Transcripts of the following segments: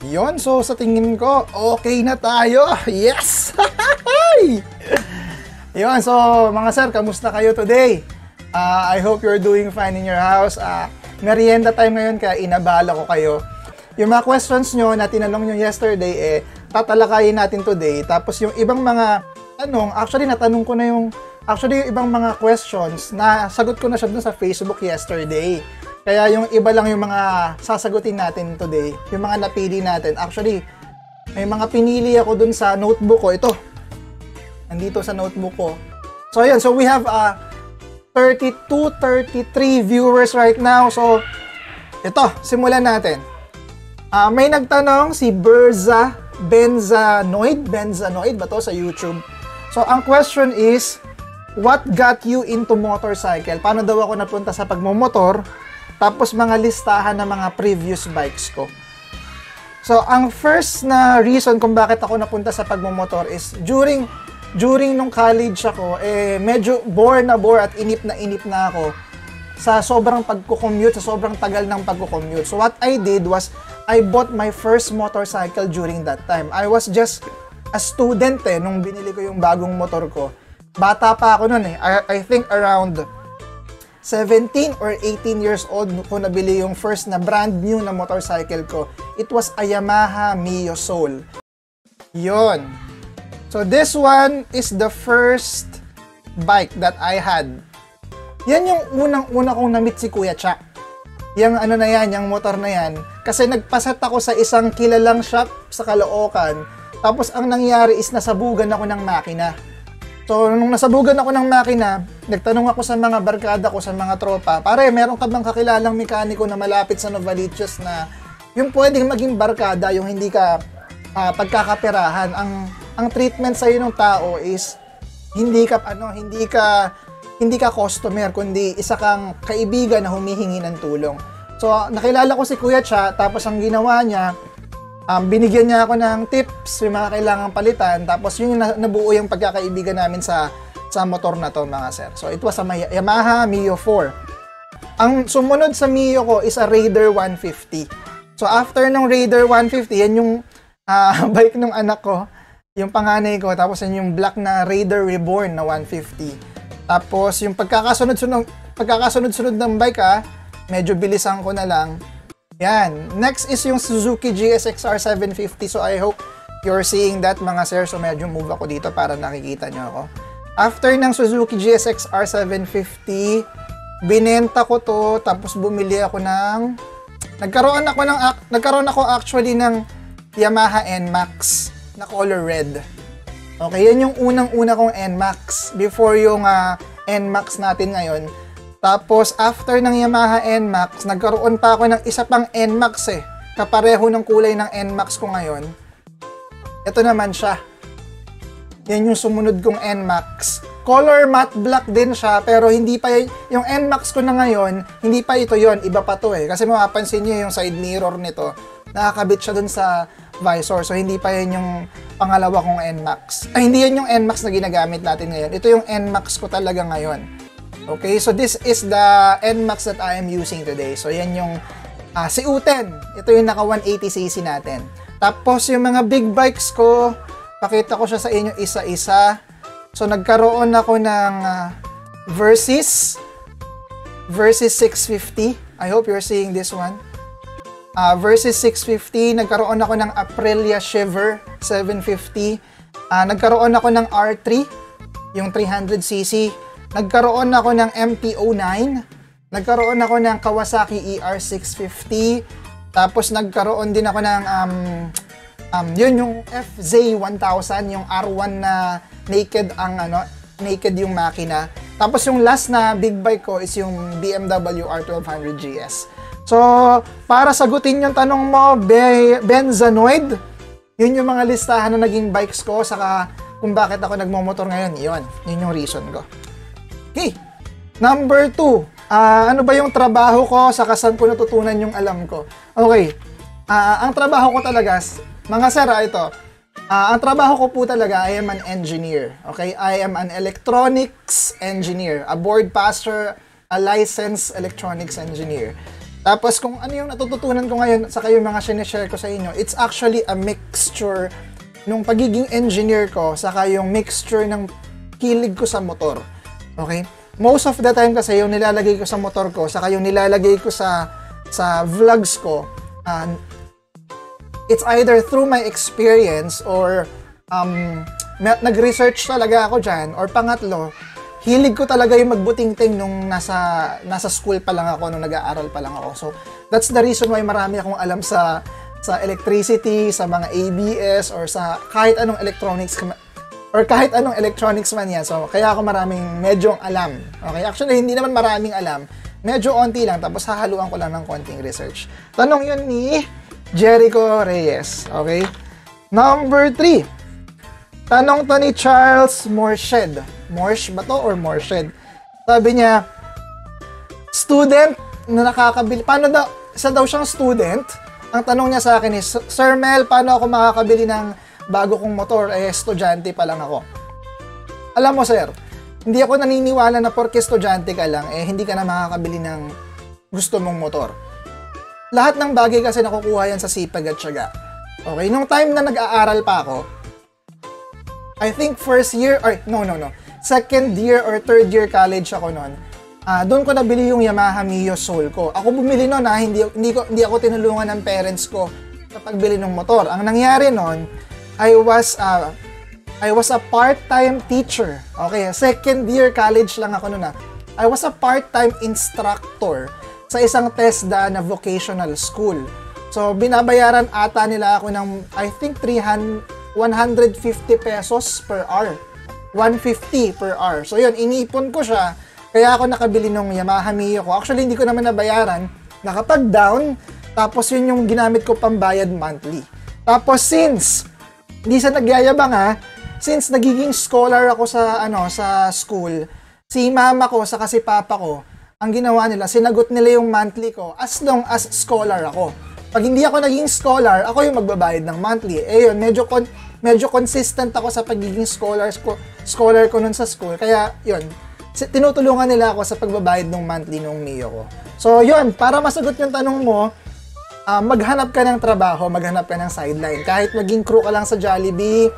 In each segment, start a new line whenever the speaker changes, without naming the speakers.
Yon, so sa tingin ko, okay na tayo. Yes! Yon, so mga sir, kamusta kayo today? I hope you're doing fine in your house. Merienda time ngayon kaya inabala ko kayo. Yung mga questions nyo na tinanong nyo yesterday, tatalakayin natin today. Tapos yung ibang mga tanong, actually natanong ko na yung ibang mga questions na sagot ko na siya dun sa Facebook yesterday. Kaya yung iba lang yung mga sasagutin natin today, yung mga napili natin. Actually, may mga pinili ako dun sa notebook ko. Ito, nandito sa notebook ko. So ayan, so we have 33 viewers right now. So ito, simulan natin. May nagtanong si Benzanoid ba to sa YouTube? So ang question is, what got you into motorcycle? Paano daw ako napunta sa pagmomotor? Tapos mga listahan ng mga previous bikes ko. So, ang first na reason kung bakit ako napunta sa pagmomotor is during nung college ako, medyo bore at inip na ako sa sobrang pagko-commute, sa sobrang tagal ng pagko-commute. So, what I did was, I bought my first motorcycle during that time. I was just a student nung binili ko yung bagong motor ko. Bata pa ako nun I think around 17 or 18 years old ko nabili yung first na brand new na motorcycle ko. It was a Yamaha Mio Soul. Yon. So this one is the first bike that I had. Yan yung unang-una kong na-meet si Kuya Cha. Yung ano na yan, yung motor na yan. Kasi nagpaset ako sa isang kilalang shop sa Caloocan. Tapos ang nangyari is nasabugan ako ng makina. So, nung nasabugan ako ng makina, nagtanong ako sa mga barkada ko, sa mga tropa, pare, meron ka bang kakilalang mekaniko na malapit sa Novaliches na yung pwedeng maging barkada, yung hindi ka pagkakaperahan. Ang treatment sa ng tao is hindi ka customer, kundi isa kang kaibigan na humihingi ng tulong. So, nakilala ko si Kuya Cha, tapos ang ginawa niya, binigyan niya ako ng tips, yung mga kailangang palitan, tapos yung nabuo yung pagkakaibigan namin sa motor na to, mga sir. So, it was a Yamaha Mio 4. Ang sumunod sa Mio ko is a Raider 150. So, after ng Raider 150, yan yung bike ng anak ko, yung panganay ko, tapos yan yung black na Raider Reborn na 150. Tapos, yung pagkakasunod-sunod ng bike, medyo bilisan ko na lang. Yan. Next is yung Suzuki GSX-R 750. So, I hope you're seeing that, mga sir. So, medyo move ako dito para nakikita nyo ako. After ng Suzuki GSX-R 750, binenta ko to. Tapos, bumili ako ng... Nagkaroon ako actually ng Yamaha NMAX na color red. Okay, yan yung unang-una kong NMAX. Before yung NMAX natin ngayon. Tapos, after ng Yamaha NMAX, nagkaroon pa ako ng isa pang NMAX kapareho ng kulay ng NMAX ko ngayon. Ito naman siya. Yan yung sumunod kong NMAX. Color matte black din siya, pero hindi pa yung NMAX ko na ngayon, hindi pa ito yon, iba pa to Kasi mapapansin niyo yung side mirror nito, nakakabit siya dun sa visor. So, hindi pa yan yung pangalawa kong NMAX. Ay, hindi yan yung NMAX na ginagamit natin ngayon. Ito yung NMAX ko talaga ngayon. Okay, so this is the NMAX that I am using today. So, yan yung si U10. Ito yung naka 180cc natin. Tapos, yung mga big bikes ko, pakita ko siya sa inyo isa-isa. So, nagkaroon ako ng Versys 650. I hope you're seeing this one. Versys 650. Nagkaroon ako ng Aprilia Shiver 750. Nagkaroon ako ng R3, yung 300cc. Nagkaroon ako ng MT-09. Nagkaroon ako ng Kawasaki ER650. Tapos nagkaroon din ako ng yun yung FZ1000, yung R1 na naked naked yung makina. Tapos yung last na big bike ko is yung BMW R1200 GS. So, para sagutin yung tanong mo, Benzanoid, yun yung mga listahan na naging bikes ko, saka kung bakit ako nagmomotor ngayon, yun yung reason ko. Okay, number 2, ano ba yung trabaho ko, saka saan ko natutunan yung alam ko? Okay, ang trabaho ko talaga, mga sir, ito, ang trabaho ko po talaga, I am an engineer. Okay, I am an electronics engineer, a board passer, a licensed electronics engineer. Tapos kung ano yung natututunan ko ngayon sa kayo mga sinishare ko sa inyo, it's actually a mixture nung pagiging engineer ko saka yung mixture ng hilig ko sa motor. Okay? Most of the time kasi yung nilalagay ko sa motor ko saka yung nilalagay ko sa vlogs ko, it's either through my experience or nag-research talaga ako dyan, or pangatlo, hilig ko talaga yung magbuting-ting nung nasa school pa lang ako, nung nag-aaral pa lang ako. So, that's the reason why marami akong alam sa electricity, sa mga ABS, or sa kahit anong electronics, or kahit anong electronics man yan. So, kaya ako maraming medyong alam. Okay? Actually, hindi naman maraming alam. Medyo onti lang, tapos hahaluan ko lang ng konting research. Tanong yun ni Jericho Reyes. Okay? Number 3. Tanong to ni Charles Morshed. Morsh ba to or Morshed? Sabi niya, student na nakakabili. Paano daw, isa daw siyang student. Ang tanong niya sa akin is, Sir Mel, paano ako makakabili ng bago kong motor? Estudyante pa lang ako. Alam mo, sir, hindi ako naniniwala na porke estudyante ka lang, hindi ka na makakabili ng gusto mong motor. Lahat ng bagay kasi nakukuha yan sa sipag at tiyaga. Okay? Nung time na nag-aaral pa ako, I think first year, or second year or third year college ako noon, doon ko nabili yung Yamaha Mio Soul ko. Ako bumili noon, hindi ako tinulungan ng parents ko sa pagbili ng motor. Ang nangyari noon, I was a part-time teacher. Okay, second year college lang ako noon. I was a part-time instructor sa isang TESDA na vocational school. So, binabayaran ata nila ako ng, I think, 150 pesos per hour. 150 per hour. So, yun, inipon ko siya. Kaya ako nakabili ng Yamaha Mio ko. Actually, hindi ko naman nabayaran. Nakapag-down. Tapos, yun yung ginamit ko pambayad monthly. Tapos, since, hindi sa nagyayabang since nagiging scholar ako sa school, si mama ko saka si papa ko, ang ginawa nila, sinagot nila yung monthly ko as long as scholar ako. Pag hindi ako naging scholar, ako yung magbabayad ng monthly. Yun, medyo consistent ako sa pagiging scholar ko nun sa school. Kaya, yun, tinutulungan nila ako sa pagbabayad ng monthly ng Mio ko. So, yun, para masagot yung tanong mo, maghanap ka ng trabaho, maghanap ka ng sideline. Kahit maging crew ka lang sa Jollibee,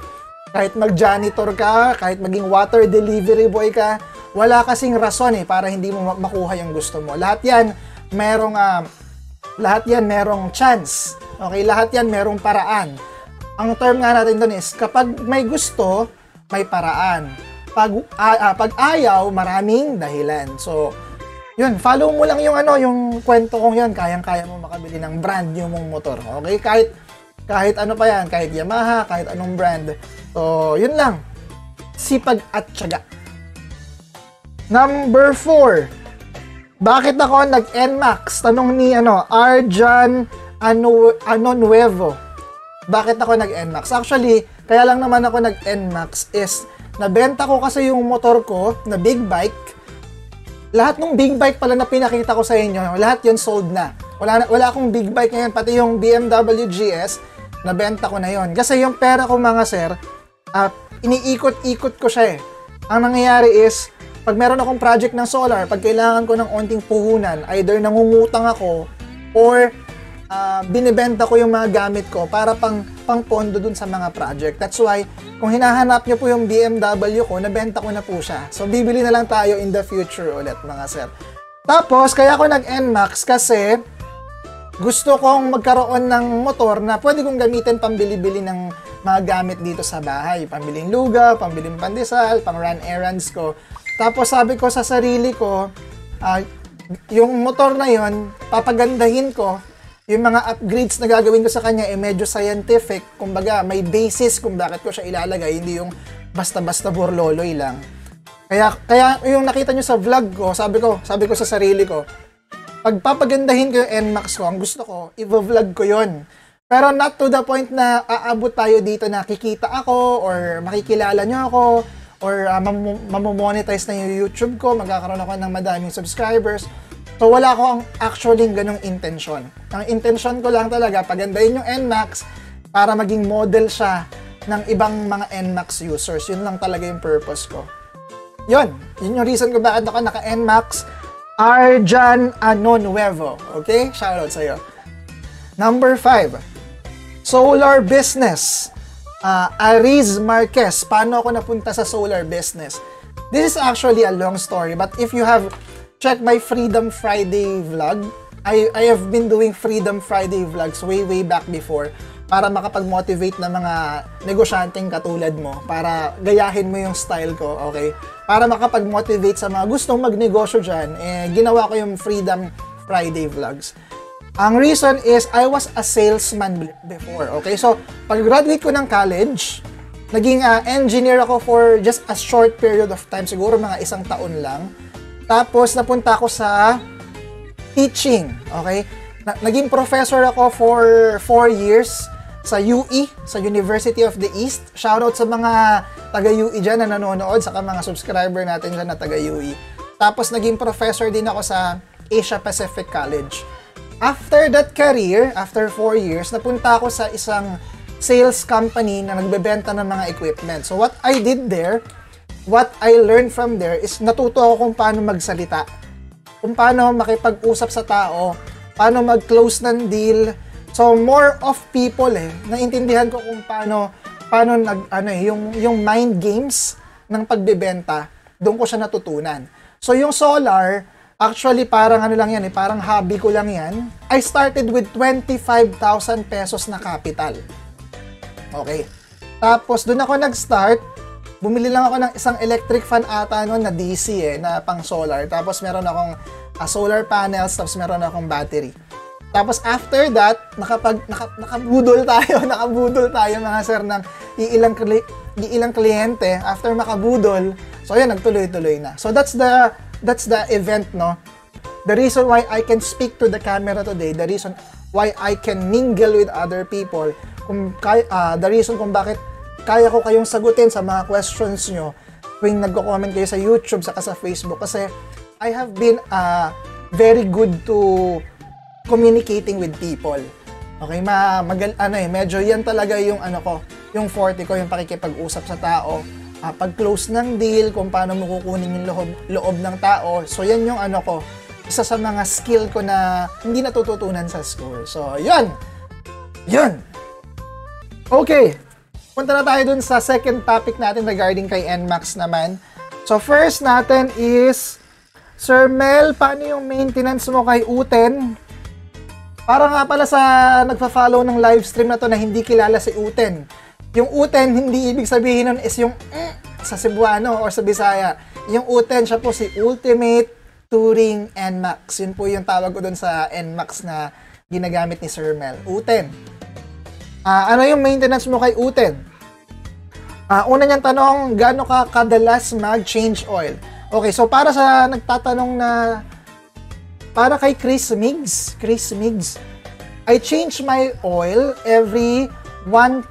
kahit mag-janitor ka, kahit maging water delivery boy ka, wala kasing rason para hindi mo makuha yung gusto mo. Lahat yan merong chance. Okay, lahat yan merong paraan. Ang term nga natin doon is, kapag may gusto, may paraan. Pag ayaw, maraming dahilan. So, yun, follow mo lang yung kwento kong yun. Kayang-kaya mo makabili ng brand new mong motor. Okay, kahit ano pa yan, kahit Yamaha, kahit anong brand. So, yun lang. Sipag at tiyaga. Number 4. Bakit ako nag-NMAX? Tanong ni Arjan Nuevo. Bakit ako nag-NMAX? Actually, kaya lang naman ako nag-NMAX is nabenta ko kasi yung motor ko na big bike. Lahat ng big bike pala na pinakita ko sa inyo, lahat yun sold na. Wala akong big bike ngayon, pati yung BMW GS, nabenta ko na yon. Kasi yung pera ko mga sir, iniikot-ikot ko siya . Ang nangyayari is, pag meron akong project ng solar, pag kailangan ko ng onting puhunan, either nangungutang ako or binibenta ko yung mga gamit ko para pang-pondo dun sa mga project. That's why, kung hinahanap nyo po yung BMW ko, nabenta ko na po siya. So, bibili na lang tayo in the future ulit, mga sir. Tapos, kaya ako nag-NMAX kasi gusto kong magkaroon ng motor na pwede kong gamitin pambili-bili ng mga gamit dito sa bahay. Pambiling lugaw, pambiling pandesal, pang-run errands ko. Tapos, sabi ko sa sarili ko, yung motor na yon papagandahin ko. Yung mga upgrades na gagawin ko sa kanya medyo scientific, kumbaga may basis kung bakit ko siya ilalagay, hindi yung basta-basta burloloy lang. Kaya yung nakita nyo sa vlog ko, sabi ko sa sarili ko, pag papagandahin ko yung NMAX ko, ang gusto ko, i-vlog ko yon. Pero not to the point na aabot tayo dito na kikita ako or makikilala nyo ako or mamomonetize na yung YouTube ko, magkakaroon ako ng madaming subscribers. So, wala akong actually ganong intention. Ang intention ko lang talaga, pagandahin yung NMAX para maging model siya ng ibang mga NMAX users. Yun lang talaga yung purpose ko. Yun yung reason ko bakit ako naka-NMAX. Arjan Anonuevo. Okay? Shoutout sa'yo. Number 5, solar business. Ariz Marquez. Paano ako napunta sa solar business? This is actually a long story, but if you have checked my Freedom Friday vlog, I have been doing Freedom Friday vlogs way back before para makapag-motivate na mga negosyanteng katulad mo, para gayahin mo yung style ko, okay? Para makapag-motivate sa mga gustong magnegosyo dyan, ginawa ko yung Freedom Friday vlogs. Ang reason is, I was a salesman before, okay? So, pag-graduate ko ng college, naging engineer ako for just a short period of time, siguro mga 1 taon lang. Tapos, napunta ako sa teaching, okay? Naging professor ako for 4 years sa UE, sa University of the East. Shoutout sa mga taga-UE dyan na nanonood, saka mga subscriber natin dyan na taga-UE. Tapos naging professor din ako sa Asia Pacific College. After that career, after 4 years, napunta ako sa isang sales company na nagbebenta ng mga equipment. So what I did there, what I learned from there is natuto ako kung paano magsalita, kung paano makipag-usap sa tao, paano mag-close ng deal. So more of people naintindihan ko kung paano yung mind games ng pagbebenta, doon ko siya natutunan. So yung solar, actually parang lang yan parang hobby ko lang yan. I started with 25,000 pesos na capital. Okay. Tapos doon ako nag-start, bumili lang ako ng isang electric fan ata noon na DC na pang solar. Tapos meron akong solar panels, tapos meron akong battery. Tapos after that, nakabudol tayo mga sir ng iilang kliyente. After makabudol, so yan, nagtuloy-tuloy na. So that's the event, no? The reason why I can speak to the camera today, the reason why I can mingle with other people, the reason kung bakit kaya ko kayong sagutin sa mga questions nyo tuwing nagko-comment kayo sa YouTube saka sa Facebook, kasi I have been very good to communicating with people. Okay, medyo yan talaga yung yung forte ko, yung pakikipag-usap sa tao, pag-close ng deal, kung paano mo kukunin yung loob ng tao. So yan yung isa sa mga skill ko na hindi natututunan sa school. So yun. Okay. Punta na tayo dun sa second topic natin regarding kay NMAX naman. So first natin is, Sir Mel, paano yung maintenance mo kay Uten? Para nga pala sa nagpa-follow ng live stream na to na hindi kilala si Uten. Yung Uten, hindi ibig sabihin nun is yung sa Cebuano or sa Bisaya. Yung Uten, siya po si Ultimate Touring NMAX. Yun po yung tawag ko dun sa NMAX na ginagamit ni Sir Mel. Uten. Ano yung maintenance mo kay Uten? Una niyang tanong, gaano ka kadalas mag-change oil? Okay, so para sa nagtatanong na, para kay Chris Migs, I change my oil every 1,000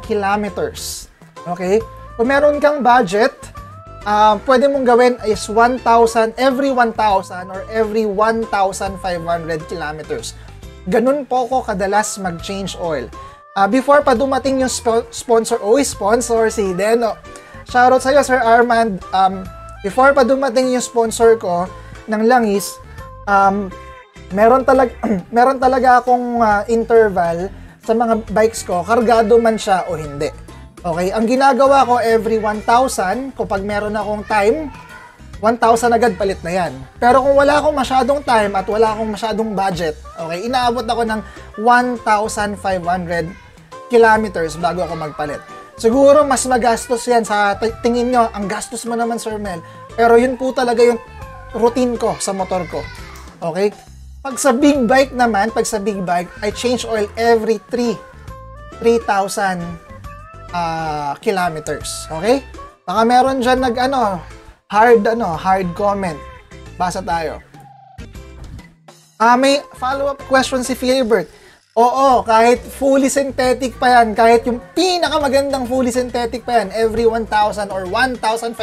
kilometers. Okay? Kung meron kang budget, pwede mong gawin is every 1,000 or every 1,500 kilometers. Ganun po ako kadalas mag-change oil. Before pa dumating yung sponsor si Deno. Shoutout sa'yo, Sir Armand. Before pa dumating yung sponsor ko ng langis, meron talaga akong interval sa mga bikes ko, kargado man siya o hindi. Okay, ang ginagawa ko every 1,000, kapag meron akong time, 1,000 agad palit na yan. Pero kung wala akong masyadong time at wala akong masyadong budget, okay, inaabot ako ng 1,500 kilometers bago ako magpalit. Siguro mas magastos yan sa tingin nyo, ang gastos mo naman, Sir Mel. Pero yun po talaga yung routine ko sa motor ko. Okay? Pag sa big bike naman, I change oil every 3,000 kilometers. Okay? Baka meron dyan hard comment. Basa tayo. May follow-up question si Philibert. Oo, kahit fully synthetic pa yan, kahit yung pinakamagandang fully synthetic pa yan, every 1,000 or 1,500,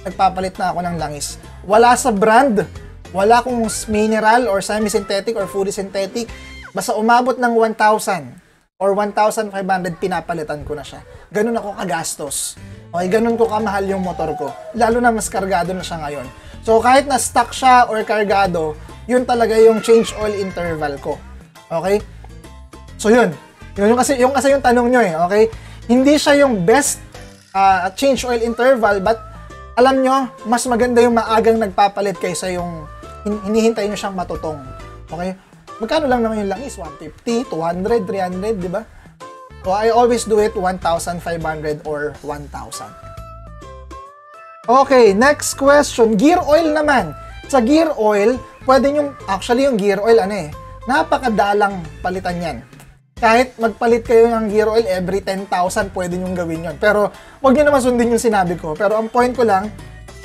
nagpapalit na ako ng langis. Wala sa brand, wala kung mineral or semi-synthetic or fully synthetic, basta umabot ng 1,000 or 1,500, pinapalitan ko na siya. Ganun ako kagastos. Okay, ganun ko kamahal yung motor ko. Lalo na mas kargado na siya ngayon. So, kahit na stuck siya or kargado, yun talaga yung change oil interval ko. Okay? So, yun. Yung kasi yung tanong nyo eh. Okay? Hindi siya yung best change oil interval, but alam nyo, mas maganda yung maagang nagpapalit kaysa yung hinihintay nyo siyang matutong. Okay? Magkano lang naman yung langis? 150, 200, 300, di ba? So, I always do it 1,500 or 1,000. Okay, next question. Gear oil naman. Sa gear oil, pwede nyo, actually yung gear oil, napakadalang palitan yan. Kahit magpalit kayo ng gear oil every 10,000, pwede nyo gawin yon. Pero, huwag nyo naman sundin yung sinabi ko. Pero, ang point ko lang,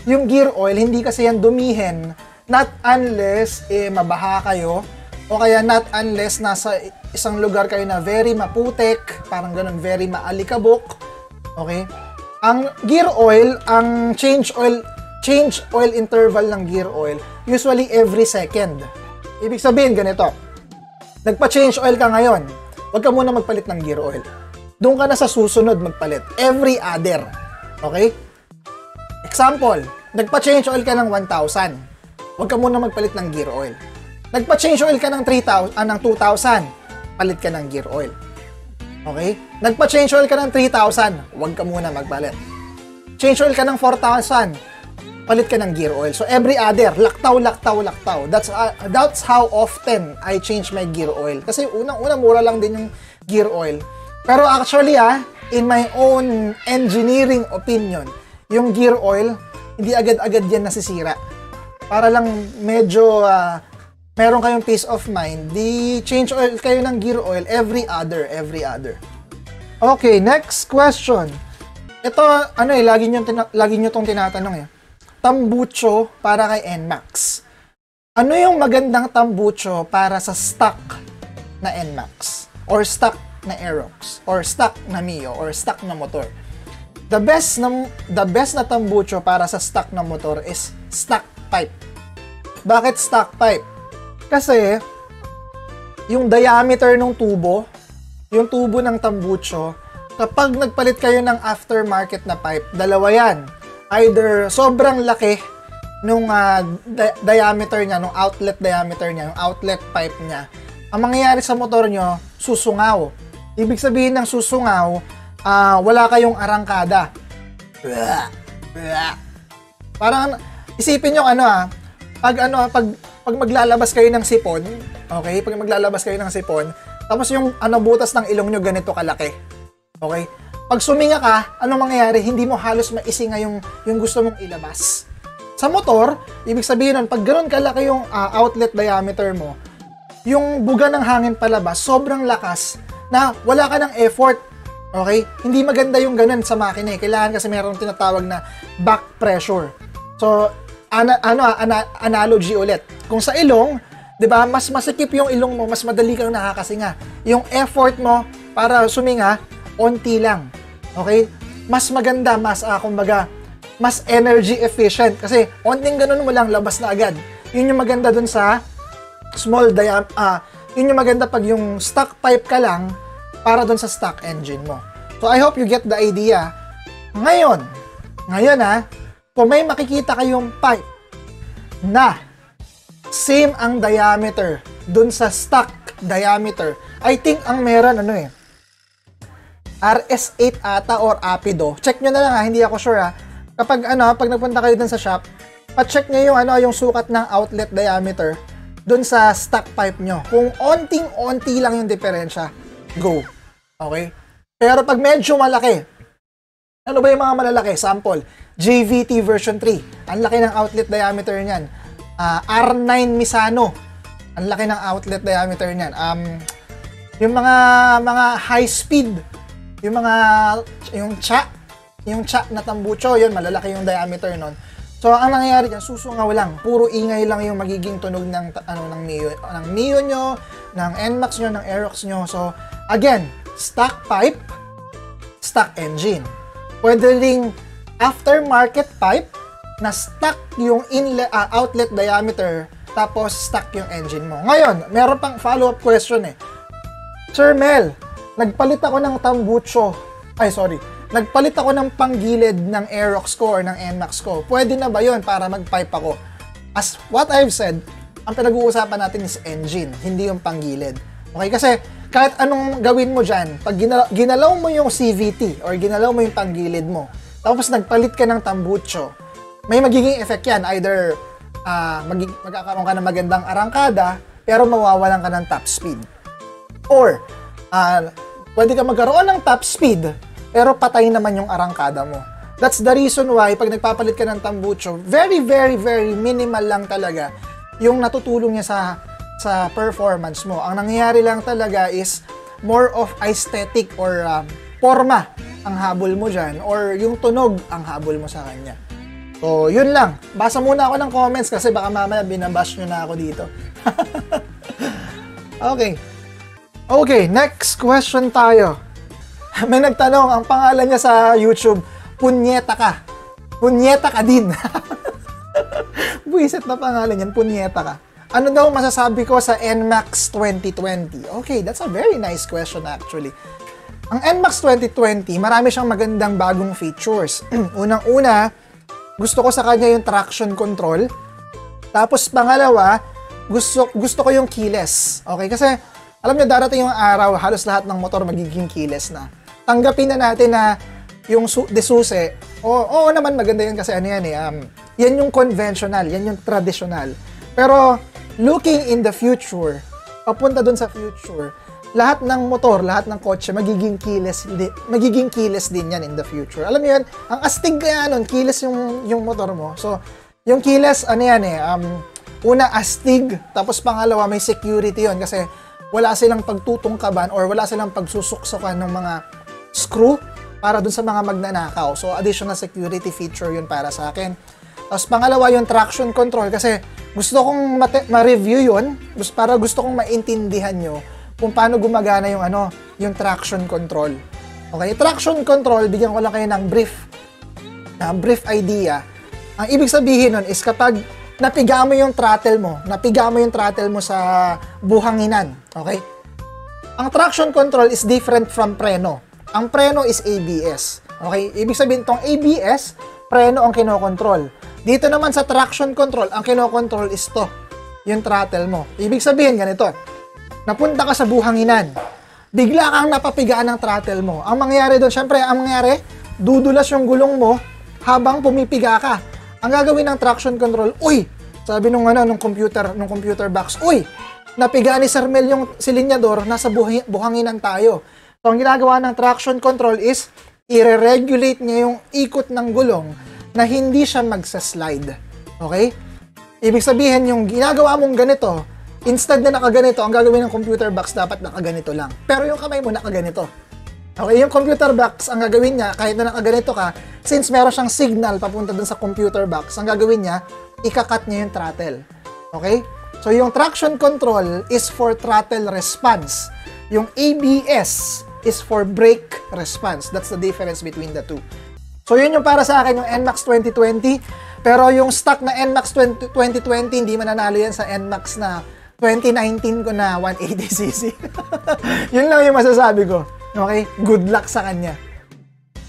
yung gear oil, hindi kasi yan dumihin, not unless mabaha kayo, o kaya not unless nasa isang lugar kayo na very maputik, parang ganun, very maalikabok. Okay? Ang gear oil, ang change oil interval ng gear oil, usually every second. Ibig sabihin, ganito. Nagpa-change oil ka ngayon, huwag ka muna magpalit ng gear oil. Doon ka na sa susunod magpalit. Every other. Okay? Example, nagpa-change oil ka ng 1,000. Huwag ka muna magpalit ng gear oil. Nagpa-change oil ka ng 2,000, palit ka ng gear oil. Okay? Nagpa-change oil ka ng 3,000, huwag ka muna magpalit. Change oil ka ng 4,000, palit ka ng gear oil. So, every other, laktaw. That's how often I change my gear oil. Kasi unang-una, mura lang din yung gear oil. Pero actually, in my own engineering opinion, yung gear oil, hindi agad-agad yan nasisira. Para lang medyo meron kayong peace of mind, di change oil kayo ng gear oil every other. Okay, next question. Ito, lagi nyo tong tinatanong eh. Tambucho para kay NMAX. Ano yung magandang tambucho para sa stock na NMAX? Or stock na Aerox? Or stock na Mio? Or stock na motor? The best na tambucho para sa stock na motor is stock pipe. Bakit stock pipe? Kasi, yung diameter ng tubo, yung tubo ng tambucho, kapag nagpalit kayo ng aftermarket na pipe, dalawa yan. Either sobrang laki nung diameter niya, nung outlet diameter niya, yung outlet pipe niya. Ang mangyayari sa motor nyo, susungaw. Ibig sabihin ng susungaw, wala kayong arangkada. Parang, isipin nyo pag maglalabas kayo ng sipon, okay? Pag maglalabas kayo ng sipon, tapos yung butas ng ilong nyo ganito kalaki. Okay? Pag suminga ka, anong mangyayari? Hindi mo halos maisinga yung gusto mong ilabas. Sa motor, ibig sabihin nun, pag ganun kalaki yung outlet diameter mo, yung buga ng hangin palabas, sobrang lakas na wala ka ng effort. Okay? Hindi maganda yung ganun sa makina eh. Kailangan kasi mayroong tinatawag na back pressure. So, analogy ulit. Kung sa ilong, 'di ba, mas masikip yung ilong mo, mas madali kang nakakasinga. Yung effort mo para suminga, onti lang. Okay? Mas maganda, mas energy efficient kasi onting ganun mo lang labas na agad. Yun yung maganda dun sa yun yung maganda pag yung stock pipe ka lang para dun sa stock engine mo. So I hope you get the idea. Ngayon kung may makikita kayong pipe na same ang diameter dun sa stock diameter, I think ang meron RS8 ata or Apido. Check nyo na lang hindi ako sure Kapag pag nagpunta kayo dun sa shop, pa-check nyo yung sukat ng outlet diameter dun sa stock pipe nyo. Kung onting-onti lang yung diferensya, go. Okay? Pero pag medyo malaki, ano ba yung mga malalaki? Sample, JVT version 3. Ang laki ng outlet diameter niyan. R9 Misano. Ang laki ng outlet diameter niyan. Yung mga high speed, yung cha na tambucho, yun malalaki yung diameter nun. So ang nangyayari diyan, susungaw lang. Puro ingay lang yung magiging tunog ng Mio nyo, ng NMAX nyo, ng Aerox nyo. So again, stock pipe, stock engine. Pwede ring aftermarket pipe na stock yung outlet diameter tapos stock yung engine mo. Ngayon, meron pang follow-up question Sir Mel, nagpalit ako ng tambucho. Nagpalit ako ng panggilid ng Aerox ko or ng NMAX ko. Pwede na ba yun para mag-pipe ako? as what I've said, ang pinag-uusapan natin is engine, hindi yung panggilid. Okay? Kasi kahit anong gawin mo dyan, pag ginalaw mo yung CVT or ginalaw mo yung panggilid mo, tapos nagpalit ka ng tambucho, may magiging effect yan. Either magkakaroon ka ng magandang arangkada, pero mawawalan ka ng top speed. Or, pwede ka magkaroon ng top speed, pero patay naman yung arangkada mo. That's the reason why, pag nagpapalit ka ng tambucho, very, very, very minimal lang talaga yung natutulong niya sa performance mo. Ang nangyayari lang talaga is more of aesthetic or forma ang habol mo dyan, or yung tunog ang habol mo sa kanya. So, yun lang. Basa muna ako ng comments kasi baka mamaya binabash nyo na ako dito. Okay, next question tayo. May nagtanong, ang pangalan niya sa YouTube, Punyeta ka. Punyeta ka din. Buisit na pangalan yan, Punyeta ka. Ano daw masasabi ko sa NMAX 2020? Okay, that's a very nice question actually. Ang NMAX 2020, marami siyang magandang bagong features. Unang-una, gusto ko sa kanya yung traction control. Tapos pangalawa, gusto ko yung keyless. Okay, kasi alam niyo darating yung araw, halos lahat ng motor magiging keyless na. Tanggapin na natin na yung DeSuze, oo naman maganda yan kasi ano yan yan yung conventional, yan yung traditional. Pero looking in the future, papunta dun sa future, lahat ng motor, lahat ng kotse magiging keyless din yan in the future. Alam niyo yan, ang astig kaya nun, keyless yung motor mo. So, yung keyless, ano yan una astig, tapos pangalawa may security yon kasi wala silang pagtutungkaban or wala silang pagsusuksukan ng mga screw para dun sa mga magnanakaw. So, additional security feature yun para sa akin. Tapos pangalawa yung traction control kasi gusto kong ma-review yun para gusto kong maintindihan nyo kung paano gumagana yung traction control. Okay, traction control, bigyan ko lang kayo ng brief idea. Ang ibig sabihin nun is kapag napiga mo yung throttle mo sa buhanginan, okay? Ang traction control is different from preno. Ang preno is ABS. Okay? Ibig sabihin tong ABS, preno ang kinokontrol. Dito naman sa traction control, ang kinokontrol is to, yung throttle mo. Ibig sabihin ganito, napunta ka sa buhanginan, bigla kang napapigaan ng throttle mo. Ang mangyayari doon, syempre, dudulas yung gulong mo habang pumipiga ka. Ang gagawin ng traction control, sabi nung computer box, napiga ni Sir Mel yung silinyador, nasa buhanginan tayo. So, ang ginagawa ng traction control is, i-regulate niya yung ikot ng gulong na hindi siya magsa-slide. Okay? Ibig sabihin, yung ginagawa mong ganito, instead na nakaganito, ang gagawin ng computer box dapat nakaganito lang. Pero yung kamay mo nakaganito. Okay, yung computer box, ang gagawin niya, kahit na nakaganito ka, since meron siyang signal papunta dun sa computer box, ang gagawin niya, ikakat niya yung throttle. Okay? So, yung traction control is for throttle response. Yung ABS is for brake response. That's the difference between the two. So, yun yung para sa akin, yung NMAX 2020. Pero yung stock na NMAX 2020, hindi mananalo yan sa NMAX na 2019 ko na 180cc. Yun lang yung masasabi ko. Okay? Good luck sa kanya.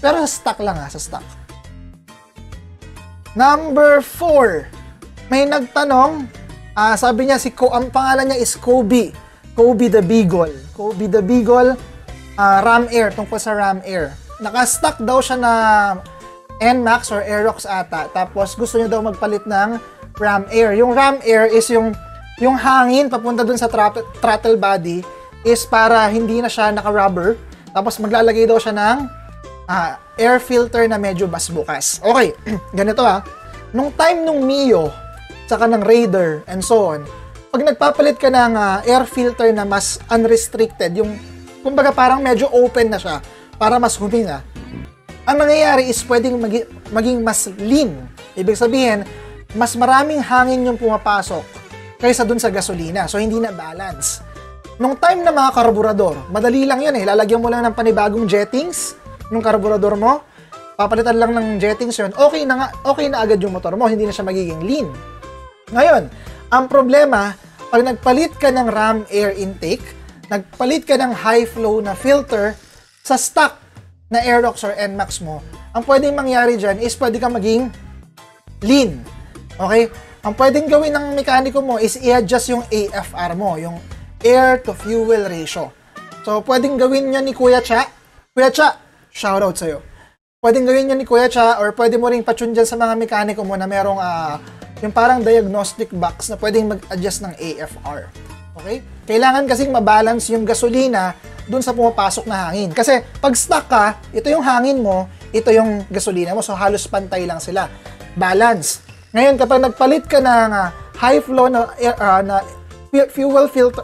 Pero sa stock lang sa stock. Number 4. May nagtanong, sabi niya, ang pangalan niya is Kobe. Kobe the Beagle. Kobe the Beagle, Ram Air, tungkol sa Ram Air. Naka-stock daw siya na NMAX or Aerox ata. Tapos gusto niya daw magpalit ng Ram Air. Yung Ram Air is yung hangin papunta dun sa throttle body is para hindi na siya naka-rubber. Tapos maglalagay daw siya ng air filter na medyo basbukas. Okay, ganito Nung time nung Mio, saka ng Raider, and so on, pag nagpapalit ka ng air filter na mas unrestricted, yung kumbaga parang medyo open na siya, para mas humina, ang nangyayari is pwedeng maging mas lean. Ibig sabihin, mas maraming hangin yung pumapasok kaysa dun sa gasolina. So, hindi na balance. Nung time na mga karburador, madali lang yun lalagyan mo lang ng panibagong jettings ng karburador mo, papalitan lang ng jettings yun, okay na agad yung motor mo, hindi na siya magiging lean. Ngayon, ang problema, pag nagpalit ka ng ram air intake, nagpalit ka ng high flow na filter sa stock na Aerox or NMAX mo, ang pwedeng mangyari dyan is pwede ka maging lean. Okay? ang pwedeng gawin ng mekaniko mo is i-adjust yung AFR mo, yung air to fuel ratio. So, pwedeng gawin nyo ni Kuya Cha. Kuya Cha, shoutout sa'yo. Pwedeng gawin nyo ni Kuya Cha or pwede mo ring patune dyan sa mga mekaniko mo na merong yung parang diagnostic box na pwedeng mag-adjust ng AFR. Okay? Kailangan kasing mabalance yung gasolina dun sa pumapasok na hangin. Kasi pag stuck ka, ito yung hangin mo, ito yung gasolina mo. So, halos pantay lang sila. Balance. Ngayon, kapag nagpalit ka ng high flow na fuel filter,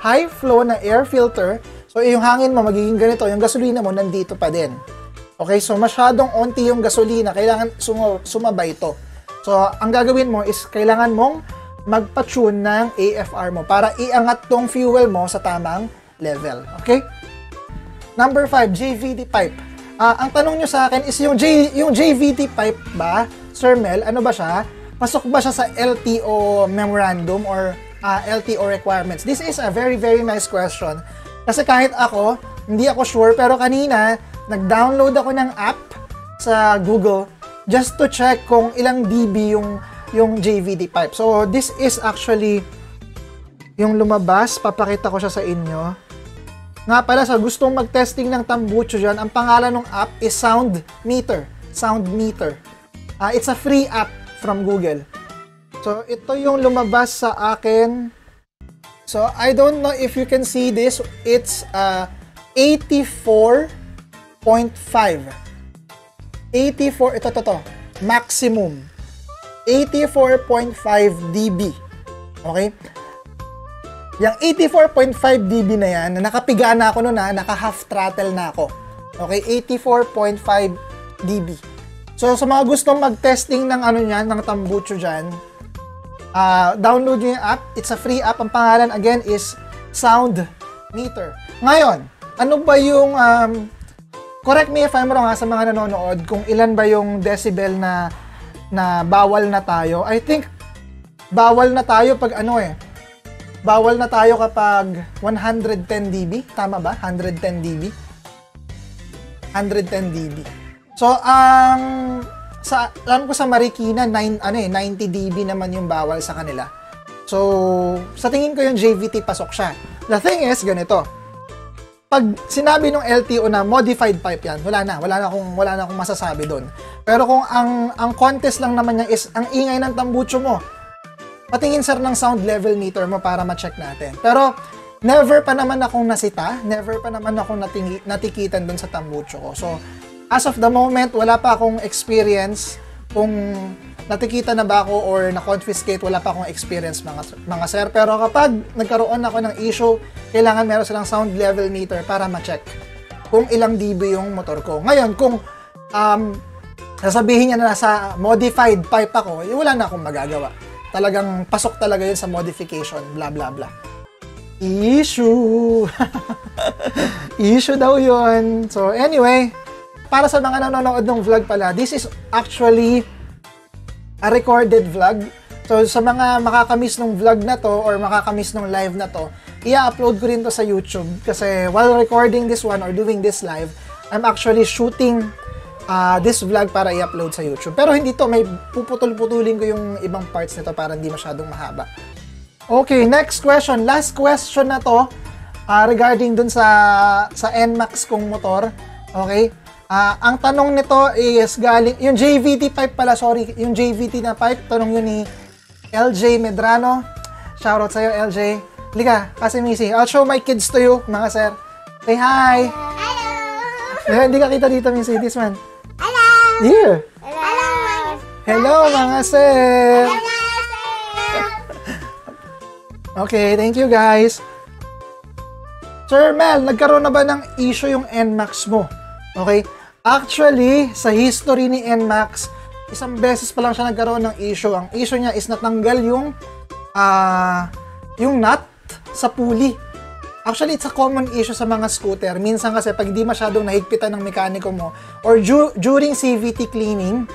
high flow na air filter, so yung hangin mo magiging ganito, yung gasolina mo nandito pa din. Okay, so masyadong onti yung gasolina, kailangan sumabay ito. So, ang gagawin mo is kailangan mong magpa-tune ng AFR mo para iangat tong fuel mo sa tamang level. Okay? Number 5, JVT pipe. Ang tanong nyo sa akin is yung JVT pipe ba, Sir Mel, ano ba siya? Pasok ba siya sa LTO memorandum or LTO requirements? This is a very, very nice question. Kasi kahit ako, hindi ako sure, pero kanina, nag-download ako ng app sa Google just to check kung ilang dB yung JVT pipe. So, this is actually yung lumabas. Papakita ko siya sa inyo. Nga pala, sa gustong mag-testing ng tambucho dyan, ang pangalan ng app is Sound Meter. Sound Meter. It's a free app from Google. So, ito yung lumabas sa akin. So, I don't know if you can see this. It's 84.5. 84, ito. Maximum. 84.5 dB. Okay? Yung 84.5 dB na yan, nakapiga na ako noon naka-half throttle na ako. Okay? 84.5 dB. So, sa mga gustong mag-testing ng ng tambucho dyan, download nyo yung app. It's a free app. Ang pangalan, again, is Sound Meter. Ngayon, ano ba yung, correct me if I'm wrong sa mga nanonood, kung ilan ba yung decibel na bawal na tayo. I think, bawal na tayo pag bawal na tayo kapag 110 dB. Tama ba? 110 dB? 110 dB. So, alam ko sa Marikina, 90 dB naman yung bawal sa kanila. So, sa tingin ko yung JVT pasok siya. The thing is, ganito. Pag sinabi ng LTO na modified pipe yan, wala na akong masasabi doon. Pero kung ang contest lang naman niya is ang ingay ng tambucho mo, patingin sir ng sound level meter mo para ma-check natin. Pero, never pa naman akong nasita, never pa naman akong natikitan doon sa tambucho ko. So, as of the moment, wala pa akong experience kung natikita na ba ako or na-confiscate, wala pa akong experience mga sir. Pero kapag nagkaroon ako ng issue, kailangan meron silang sound level meter para ma-check kung ilang dB yung motor ko. Ngayon, kung sasabihin niya na nasa modified pipe ako, wala na akong magagawa. Talagang pasok talaga yun sa modification, blah blah blah. Issue! Issue daw yun. So anyway, para sa mga nanonood ng vlog pala, this is actually a recorded vlog. So, sa mga makakamiss ng vlog na to or makakamiss ng live na to, i-upload ko rin to sa YouTube. Kasi while recording this one or doing this live, I'm actually shooting this vlog para i-upload sa YouTube. Pero hindi to, may puputol-putulin ko yung ibang parts nito para hindi masyadong mahaba. Okay, next question. Last question na to regarding dun sa NMAX kong motor. Okay? Ang tanong nito is galing, yung JVT pipe pala, sorry, yung JVT na pipe, tanong yun ni LJ Medrano. Shoutout sa'yo, LJ. Liga, kasi Missy. I'll show my kids to you, mga sir. Say hi! Hello! Hindi ka kita dito, Missy. This one.
Hello!
Here!
Hello!
Hello, mga sir! Okay, thank you, guys. Sir Mel, nagkaroon na ba ng issue yung NMAX mo? Okay? Actually, sa history ni NMAX, isang beses pa lang siya nagkaroon ng issue. Ang issue niya is natanggal yung nut sa pulley. Actually, it's a common issue sa mga scooter. Minsan kasi pag di masyadong nahigpitan ng mekaniko mo or during CVT cleaning,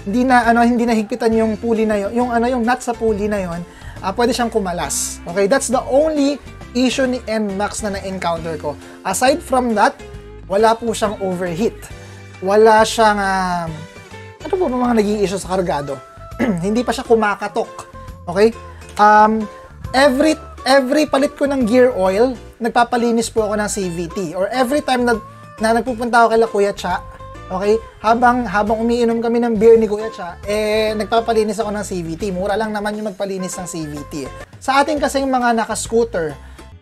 hindi nahigpitan yung pulley na yun, yung nut sa pulley na yun, pwede siyang kumalas. Okay? That's the only issue ni NMAX na na-encounter ko. Aside from that, wala po siyang overheat. Wala siyang, ano po ba mga naging issue sa kargado? Hindi pa siya kumakatok. Okay? Every palit ko ng gear oil, nagpapalinis po ako ng CVT. Or every time na nagpupunta ako kay Kuya Cha, okay? Habang umiinom kami ng beer ni Kuya Cha, nagpapalinis ako ng CVT. Mura lang naman yung magpalinis ng CVT. Sa ating kasing mga naka-scooter,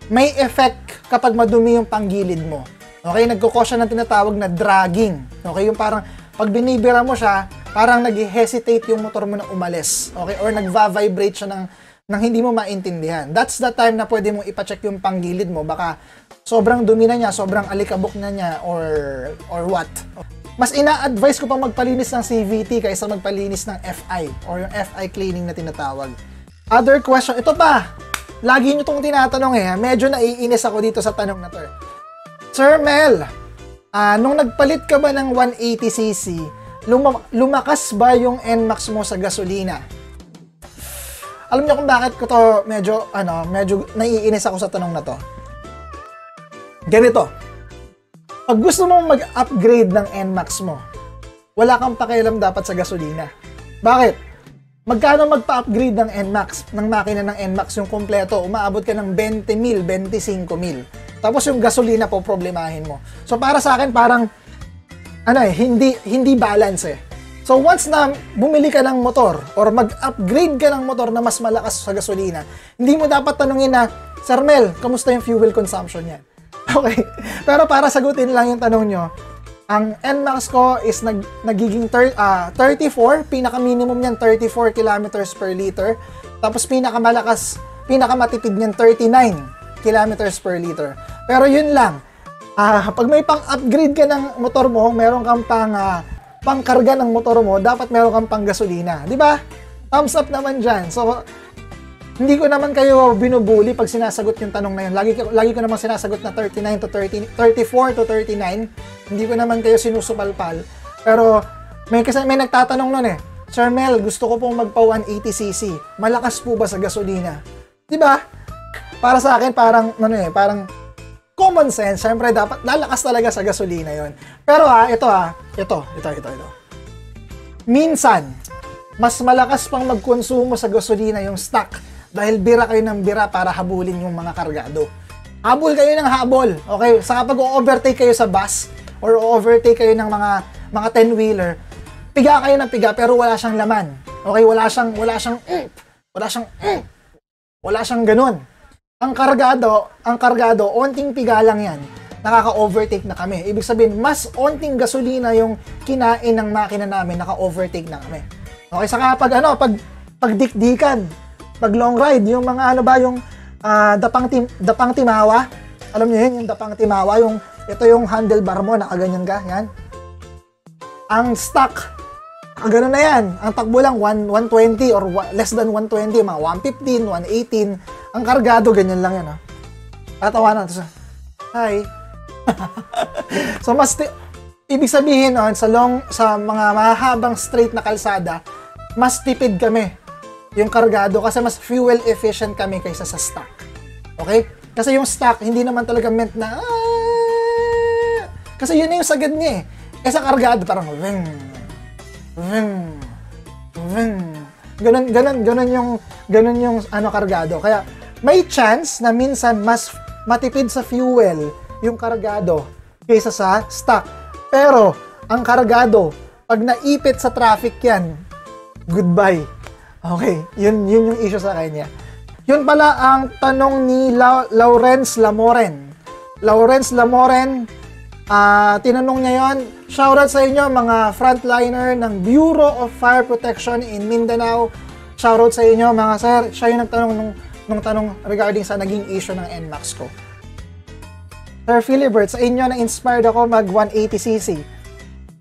may effect kapag madumi yung panggilid mo. Okay? Nagkukos siya ng tinatawag na dragging. Okay? Yung parang, pag binibira mo siya, parang nag-hesitate yung motor mo na umalis. Okay? Or nagva-vibrate siya nang hindi mo maintindihan. That's the time na pwede mong ipacheck yung panggilid mo. Baka sobrang dumi na niya, sobrang alikabok na niya, or what. Mas ina-advise ko pang magpalinis ng CVT kaysa magpalinis ng FI or yung FI cleaning na tinatawag. Other question, ito pa. Lagi nyo itong tinatanong medyo naiinis ako dito sa tanong na to. Sir Mel, nung nagpalit ka ba ng 180cc, lumakas ba yung NMAX mo sa gasolina? Alam niyo kung bakit ko to medyo naiinis ako sa tanong na to. Ganito. Pag gusto mong mag-upgrade ng NMAX mo, wala kang pakialam dapat sa gasolina. Bakit? Magkano magpa-upgrade ng NMAX, ng makina ng NMAX yung kompleto? Umaabot ka ng 20,000, 25,000. Tapos yung gasolina po problemahin mo. So para sa akin parang hindi balance So once na bumili ka ng motor or mag-upgrade ka ng motor na mas malakas sa gasolina, hindi mo dapat tanungin na, Sir Mel, kamusta yung fuel consumption niyan? Okay. Pero para sagutin lang yung tanong nyo, ang NMAX ko is nagiging 34, pinaka-minimum niyan 34 kilometers per liter. Tapos pinakamatipid niyan 39 kilometers per liter. Pero yun lang, pag may pang-upgrade ka ng motor mo, meron kang pangkarga ng motor mo, dapat meron kang pang gasolina. Di ba? Thumbs up naman dyan. So, hindi ko naman kayo binubuli pag sinasagot yung tanong na yun. Lagi ko naman sinasagot na 34 to 39. Hindi ko naman kayo sinusupalpal. Pero, may nagtatanong nun Sir Mel, gusto ko pong magpa 180cc. Malakas po ba sa gasolina? Di ba? Para sa akin, parang common sense, syempre dapat lalakas talaga sa gasolina yon. Pero ito. Minsan, mas malakas pang magkonsumo sa gasolina yung stock dahil bira kayo ng bira para habulin yung mga kargado. Habol kayo ng habol, okay? Sa kapag o-overtake kayo sa bus or o-overtake kayo ng mga 10-wheeler, piga kayo ng piga pero wala siyang laman. Okay, wala siyang ganun. Ang kargado, onting piga lang yan, nakaka-overtake na kami. Ibig sabihin, mas onting gasolina yung kinain ng makina namin, naka-overtake na kami. Okay, saka pag dikdikan, pag long ride, yung mga yung dapang timawa, alam niyo yun, yung dapang timawa, ito yung handlebar mo, nakaganyan ka, yan. Ang stock, gano'n na yan. Ang takbo lang, 120 or less than 120, mga 115, 118. Ang kargado, ganyan lang yan. Tatawanan. Hi. So, ibig sabihin, sa mga mahabang straight na kalsada, mas tipid kami yung kargado kasi mas fuel efficient kami kaysa sa stock. Okay? Kasi yung stock, hindi naman talaga meant na, kasi yun na yung sagad niya sa kargado, parang, Ganun yung kargado. Kaya may chance na minsan mas matipid sa fuel yung kargado kaysa sa stock. Pero ang kargado, pag naipit sa traffic yan, goodbye. Okay, yun yung issue sa kanya. Yun pala ang tanong ni Lawrence Lamoren. Tinanong niya yon. Shoutout sa inyo mga frontliner ng Bureau of Fire Protection in Mindanao. Shoutout sa inyo mga sir. Siya yung nagtanong nung tanong regarding sa naging issue ng NMAX ko. Sir Philibert, sa inyo na-inspired ako mag 180cc.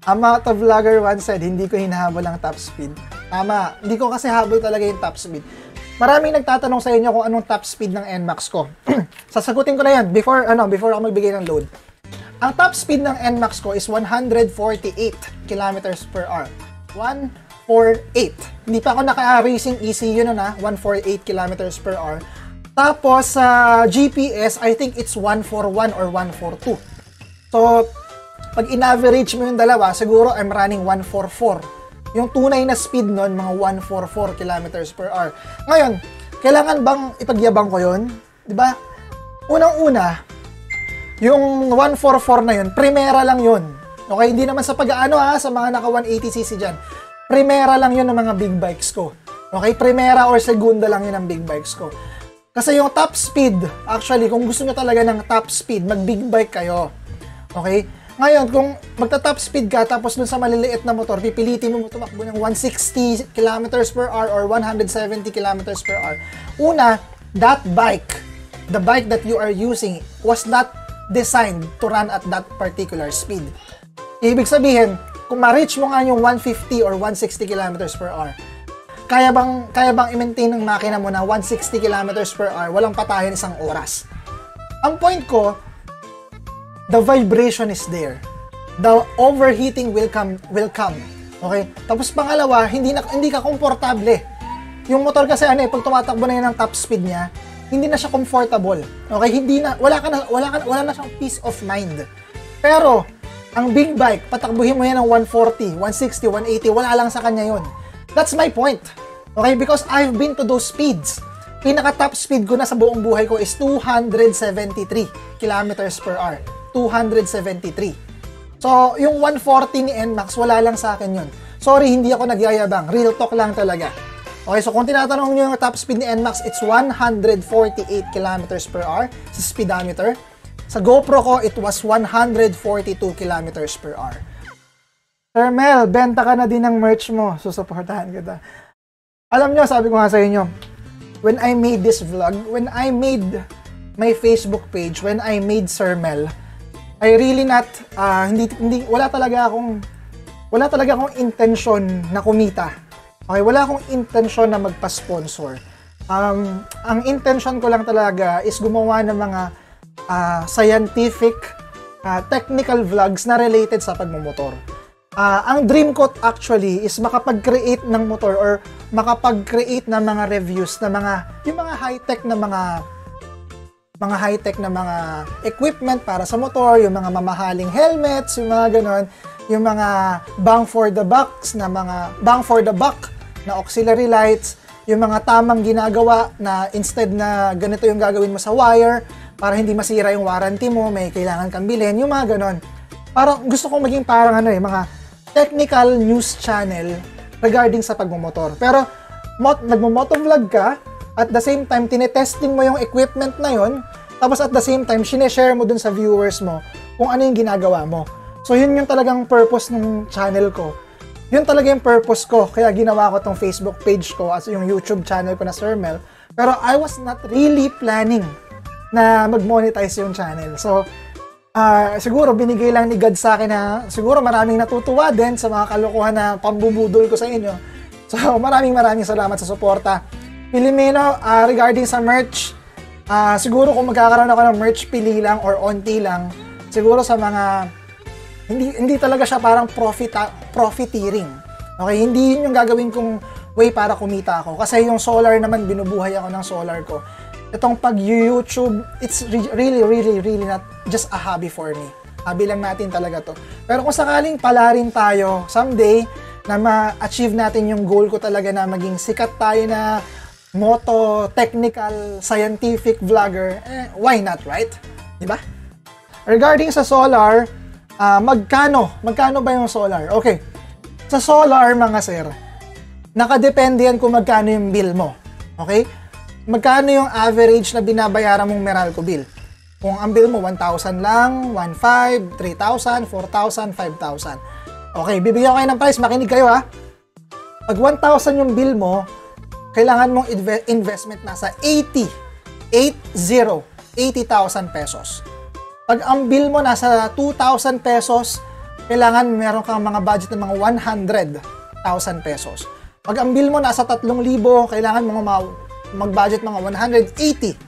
Amount of vlogger once said, hindi ko hinahabol ang top speed. Tama, hindi ko kasi habol talaga yung top speed. Maraming nagtatanong sa inyo kung anong top speed ng NMAX ko. Sasagutin ko na yan before ako magbigay ng load. Ang top speed ng NMAX ko is 148 km per hour. 148. Hindi pa ako naka-racing ECU na 148 km per hour. Tapos sa GPS, I think it's 141 or 142. So, pag in-average mo yung dalawa, siguro I'm running 144 Yung tunay na speed nun, mga 144 kilometers per hour. Ngayon, kailangan bang ipagyabang ko yun? Diba? Unang-una, yung 144 na yun, primera lang yun. Okay, hindi naman sa pag-aano sa mga naka 180cc dyan. Primera lang yun ng mga big bikes ko. Okay, primera or segunda lang yun ng big bikes ko. Kasi yung top speed, actually, kung gusto nyo talaga ng top speed, mag-big bike kayo. Okay? Ngayon, kung magta-top speed ka, tapos dun sa maliliit na motor, pipilitin mo tumakbo ng 160 kilometers per hour or 170 kilometers per hour. Una, that bike, the bike that you are using, was not designed to run at that particular speed. Ibig sabihin, kung ma-reach mo nga yung 150 or 160 kilometers per hour, kaya bang i-maintain ng makina mo na 160 kilometers per hour, walang patayan isang oras? Ang point ko, the vibration is there. The overheating will come. Okay? Tapos pangalawa, hindi ka komportable. Yung motor kasi pag tumatakbo na yun ng top speed niya, hindi na siya comfortable. Okay? Wala na siyang peace of mind. Pero ang big bike, patakbuhin mo yan ng 140, 160, 180, wala lang sa kanya yun. That's my point. Okay? Because I've been to those speeds. Pinaka-top speed ko na sa buong buhay ko is 273 kilometers per hour. 273. So, yung 140 ni NMAX, wala lang sa akin yun. Sorry, hindi ako nagyayabang. Real talk lang talaga. Okay, so kung tinatanong nyo yung top speed ni NMAX, it's 148 kilometers per hour sa speedometer. Sa GoPro ko, it was 142 kilometers per hour. Sir Mel, benta ka na din ng merch mo. Susuportahan kita. Alam nyo, sabi ko nga sa inyo, when I made this vlog, when I made my Facebook page, when I made Sir Mel, I really not, wala talaga akong intention na kumita. Okay, wala akong intention na magpa-sponsor. Ang intention ko lang talaga is gumawa ng mga scientific, technical vlogs na related sa pagmumotor. Ang dream ko actually is makapag-create ng motor or makapag-create ng mga reviews na yung mga high-tech na mga equipment para sa motor, yung mga mamahaling helmets, yung mga ganon, yung mga bang for the buck na auxiliary lights, yung mga tamang ginagawa na instead na ganito yung gagawin mo sa wire para hindi masira yung warranty mo, may kailangan kang bilhin, yung mga ganon. Parang gusto kong maging parang mga technical news channel regarding sa pagmumotor. Pero nagmo-motovlog ka, at the same time, tinetesting mo yung equipment na yon, tapos at the same time, sineshare mo dun sa viewers mo kung ano yung ginagawa mo. So, yun yung talagang purpose ng channel ko. Yun talaga yung purpose ko, kaya ginawa ko tong Facebook page ko as yung YouTube channel ko na Sir Mel. Pero I was not really planning na mag-monetize yung channel. So, siguro binigay lang ni God sa akin na siguro maraming natutuwa din sa mga kalokohan na pambubudol ko sa inyo. So, maraming salamat sa suporta. Pilipino, regarding sa merch, siguro kung magkakaroon ako ng merch, pili lang or onti lang, siguro sa mga, hindi talaga siya parang profiteering. Okay, hindi yun yung gagawin kong way para kumita ako. Kasi yung solar naman, binubuhay ako ng solar ko. Itong pag-YouTube, it's really not just a hobby for me. Hobby lang natin talaga to. Pero kung sakaling palarin tayo, someday, na ma-achieve natin yung goal ko talaga na maging sikat tayo na moto, technical, scientific vlogger, why not, right? Diba? Regarding sa solar, magkano ba yung solar? Okay, sa solar mga sir, nakadepende yan kung magkano yung bill mo. Okay? Magkano yung average na binabayaran mong Meralco bill? Kung ang bill mo 1,000 lang, 1,500, 3,000, 4,000, 5,000. Okay, bibigyan ko kayo ng price, makinig kayo ha. Pag 1,000 yung bill mo, kailangan mong investment nasa 80,000 pesos. Pag ang bill mo nasa 2,000 pesos, kailangan meron kang mga budget ng mga 100,000 pesos. Pag ang bill mo nasa 3,000, kailangan mo mag-budget mga 180,000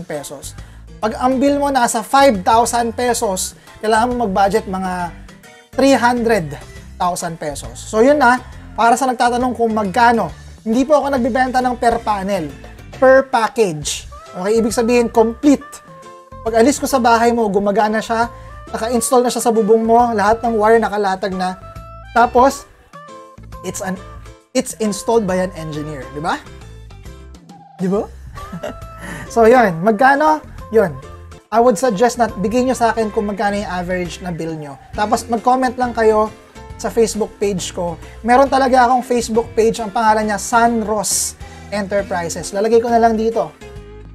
pesos. Pag ang bill mo nasa 5,000 pesos, kailangan mo mag-budget mga 300,000 pesos. So yun na, para sa nagtatanong kung magkano, hindi po ako nagbibenta ng per panel, per package. Okay, ibig sabihin complete. Pag alis ko sa bahay mo, gumagana siya, naka-install na siya sa bubong mo, lahat ng wire nakalatag na. Tapos, It's installed by an engineer, di ba? Di ba? So, yun. Magkano? Yun. I would suggest na bigyan nyo sa akin kung magkano yung average na bill nyo. Tapos, mag-comment lang kayo sa Facebook page ko. Meron talaga akong Facebook page. Ang pangalan niya, Sunros Enterprises. Lalagay ko na lang dito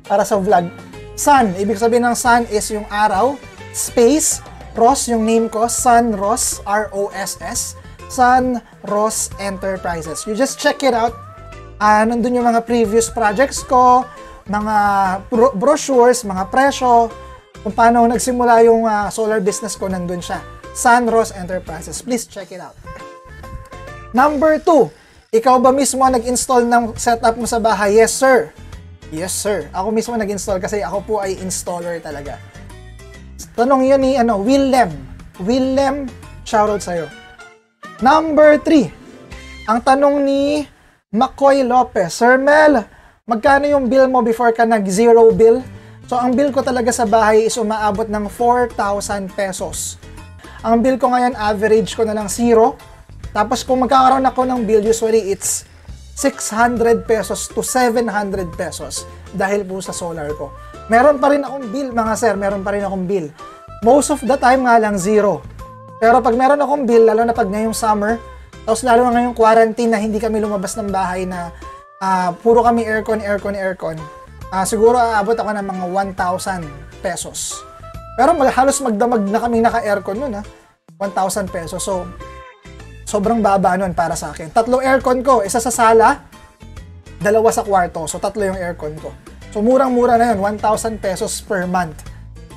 para sa vlog. Sun. Ibig sabihin ng sun is yung araw. Space. Ross, yung name ko. Sunros. R-O-S-S. Sunros Enterprises. You just check it out. Nandun yung mga previous projects ko, mga brochures, mga presyo, kung paano nagsimula yung solar business ko, nandun siya. Sunros Enterprises. Please check it out. Number 2, ikaw ba mismo nag-install ng setup mo sa bahay? Yes, sir. Yes, sir. Ako mismo nag-install kasi ako po ay installer talaga. Tanong yun ni Willem. Willem, shoutout sa'yo. Number 3, ang tanong ni McCoy Lopez, Sir Mel, magkano yung bill mo before ka nag-zero bill? So, ang bill ko talaga sa bahay is umaabot ng 4,000 pesos. Ang bill ko ngayon, average ko na lang 0. Tapos, kung magkakaroon ako ng bill, usually it's 600 pesos to 700 pesos dahil po sa solar ko. Meron pa rin akong bill, mga sir, meron pa rin akong bill. Most of the time nga lang 0. Pero pag meron akong bill, lalo na pag ngayong summer, tapos lalo na ngayong quarantine na hindi kami lumabas ng bahay na puro kami aircon. Siguro aabot ako ng mga 1,000 pesos. Pero halos magdamag na kami naka-aircon nun 1,000 pesos. So, sobrang baba nun para sa akin. 3 aircon ko, isa sa sala, 2 sa kwarto. So, 3 yung aircon ko. So, murang-mura na yun, 1,000 pesos per month.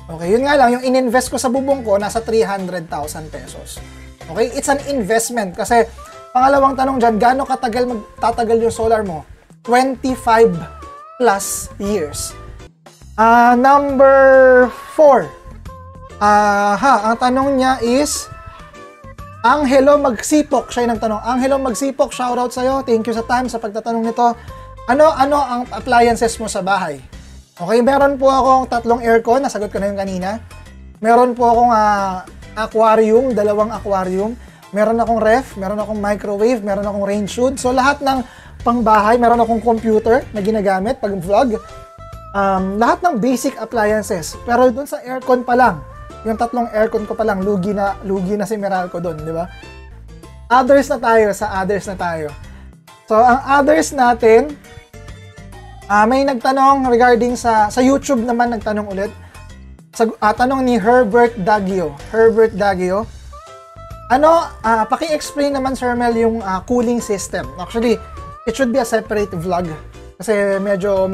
Okay, yun nga lang, yung in-invest ko sa bubong ko, nasa 300,000 pesos. Okay, it's an investment kasi pangalawang tanong dyan, gaano katagal magtatagal yung solar mo? 25 plus years. Number 4. Ang tanong niya is Angelo Magsipok, siya yung nagtanong. Angelo Magsipok, shoutout sa'yo. Thank you sa time sa pagtatanong nito. Ano ang appliances mo sa bahay? Okay, meron po akong 3 aircon, nasagot ko na yung kanina. Meron po akong aquarium, 2 aquarium. Meron akong ref, meron akong microwave, meron akong range hood. So, lahat ng pangbahay, meron akong computer na ginagamit pag vlog. Lahat ng basic appliances. Pero dun sa aircon pa lang, yung 3 aircon ko pa lang, lugi na si Meralco dun, di ba? Others na tayo. So, ang others natin, may nagtanong regarding sa YouTube naman, nagtanong ulit. Tanong ni Herbert Daggio. Paki-explain naman, Sir Mel, yung cooling system. Actually, it should be a separate vlog. Kasi medyo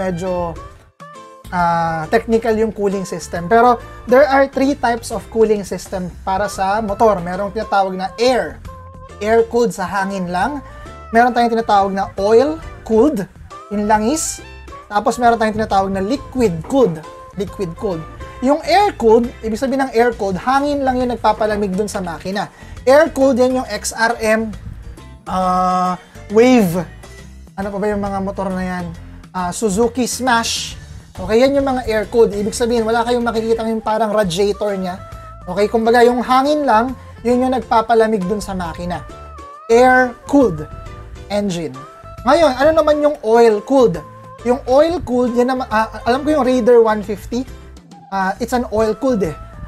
technical yung cooling system. Pero, there are 3 types of cooling system para sa motor. Merong tinatawag na air-cooled sa hangin lang. Meron tayong tinatawag na oil-cooled, yung langis. Tapos, meron tayong tinatawag na liquid-cooled. Yung air-cooled, ibig sabihin ng air-cooled, hangin lang yung nagpapalamig dun sa makina. Air-cooled, yan yung XRM, Wave, ano pa ba yung mga motor na yan? Suzuki Smash. Okay, yan yung mga air-cooled. Ibig sabihin, wala kayong makikita yung parang radiator niya. Okay, kumbaga yung hangin lang, yun yung nagpapalamig dun sa makina. Air-cooled engine. Ngayon, ano naman yung oil-cooled? Yung oil-cooled, yan naman, alam ko yung Raider 150, it's an oil-cooled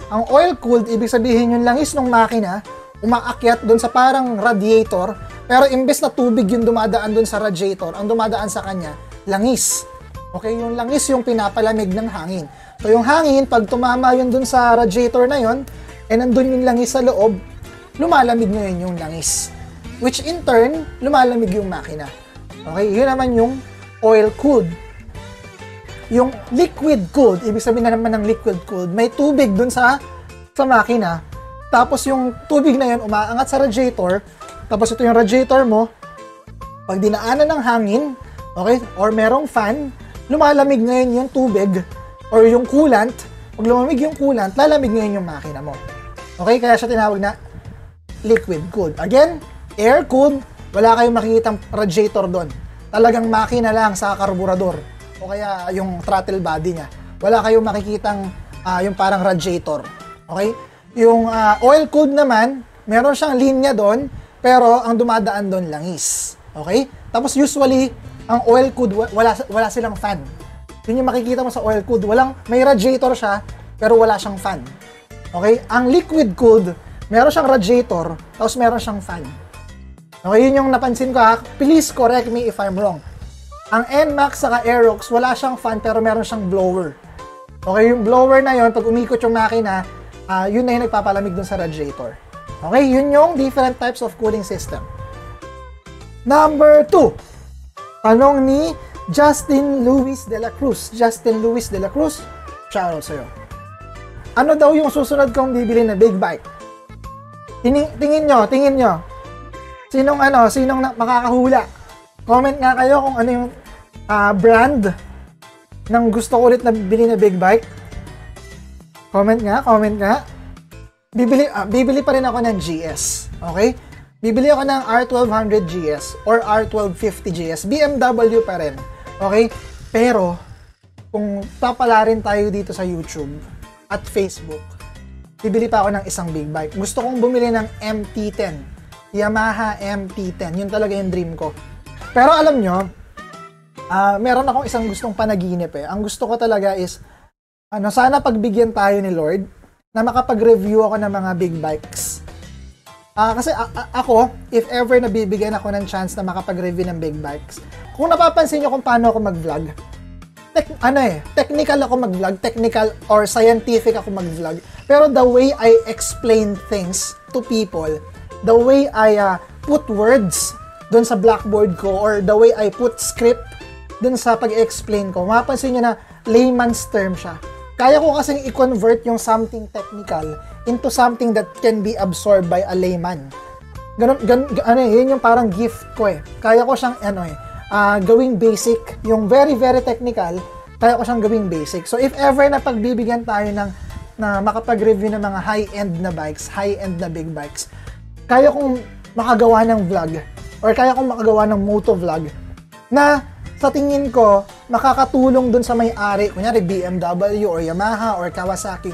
Ang oil-cooled, ibig sabihin yung langis ng makina, umaakyat doon sa parang radiator, pero imbes na tubig yung dumadaan doon sa radiator, ang dumadaan sa kanya, langis. Okay, yung langis yung pinapalamig ng hangin. So yung hangin, pag tumama yun doon sa radiator na yun, nandun yung langis sa loob, lumalamig ngayon yung langis. Which in turn, lumalamig yung makina. Okay, yun naman yung oil-cooled. Yung liquid-cooled, ibig sabihin na naman ng liquid-cooled, may tubig dun sa makina, tapos yung tubig na yun umaangat sa radiator, tapos ito yung radiator mo, pag dinaanan ng hangin, okay, or merong fan, lumalamig ngayon yung tubig, or yung coolant, pag lumamig yung coolant, lalamig ngayon yung makina mo. Okay, kaya siya tinawag na liquid-cooled. Again, air-cooled, wala kayong makikitang radiator doon. Talagang makina lang sa karburador o kaya yung throttle body niya. Wala kayong makikitang yung parang radiator. Okay? Yung oil-cooled naman, meron siyang linya doon, pero ang dumadaan doon langis. Okay? Tapos usually, ang oil cooled, wala silang fan. Yun yung makikita mo sa oil cooled. May radiator siya, pero wala siyang fan. Okay? Ang liquid cooled, meron siyang radiator, tapos meron siyang fan. Okay, yun yung napansin ko ha. Please correct me if I'm wrong. Ang NMAX saka Aerox, wala siyang fan pero meron siyang blower. Okay, yung blower na yun, pag umikot yung makina, yun na yung nagpapalamig dun sa radiator. Okay, yun yung different types of cooling system. Number 2. Tanong ni Justin Luis de la Cruz. Justin Luis de la Cruz, shoutout sa'yo. Ano daw yung susunod kong bibili na big bike? Tingin nyo. Sinong makakahula? Comment nga kayo kung ano yung brand ng gusto ko ulit na bibili na big bike. Comment nga. Bibili pa rin ako ng GS. Okay? Bibili ako ng R1200 GS or R1250 GS. BMW pa rin. Okay? Pero, kung papalarin tayo dito sa YouTube at Facebook, bibili pa ako ng isang big bike. Gusto kong bumili ng MT-10. Yamaha MT-10. Yun talaga yung dream ko. Pero alam nyo, meron akong isang gustong panaginip eh. Ang gusto ko talaga is, sana pagbigyan tayo ni Lord na makapag-review ako ng mga big bikes. Kasi ako, if ever nabibigyan ako ng chance na makapag-review ng big bikes, kung napapansin nyo kung paano ako mag-vlog, technical ako mag-vlog, technical or scientific ako mag-vlog, pero the way I explain things to people, the way I put words doon sa blackboard ko, or the way I put script doon sa pag-explain ko, mapapansin nyo na layman's term siya. Kaya ko kasing i-convert yung something technical into something that can be absorbed by a layman. Yun yung parang gift ko eh. Kaya ko siyang gawing basic, yung very very technical, kaya ko siyang gawing basic. So if ever na pagbibigyan tayo na makapag-review ng mga high-end na bikes, high-end na big bikes, kaya kong makagawa ng vlog or kaya kong makagawa ng motovlog na sa tingin ko makakatulong dun sa may-ari, kunyari BMW or Yamaha or Kawasaki.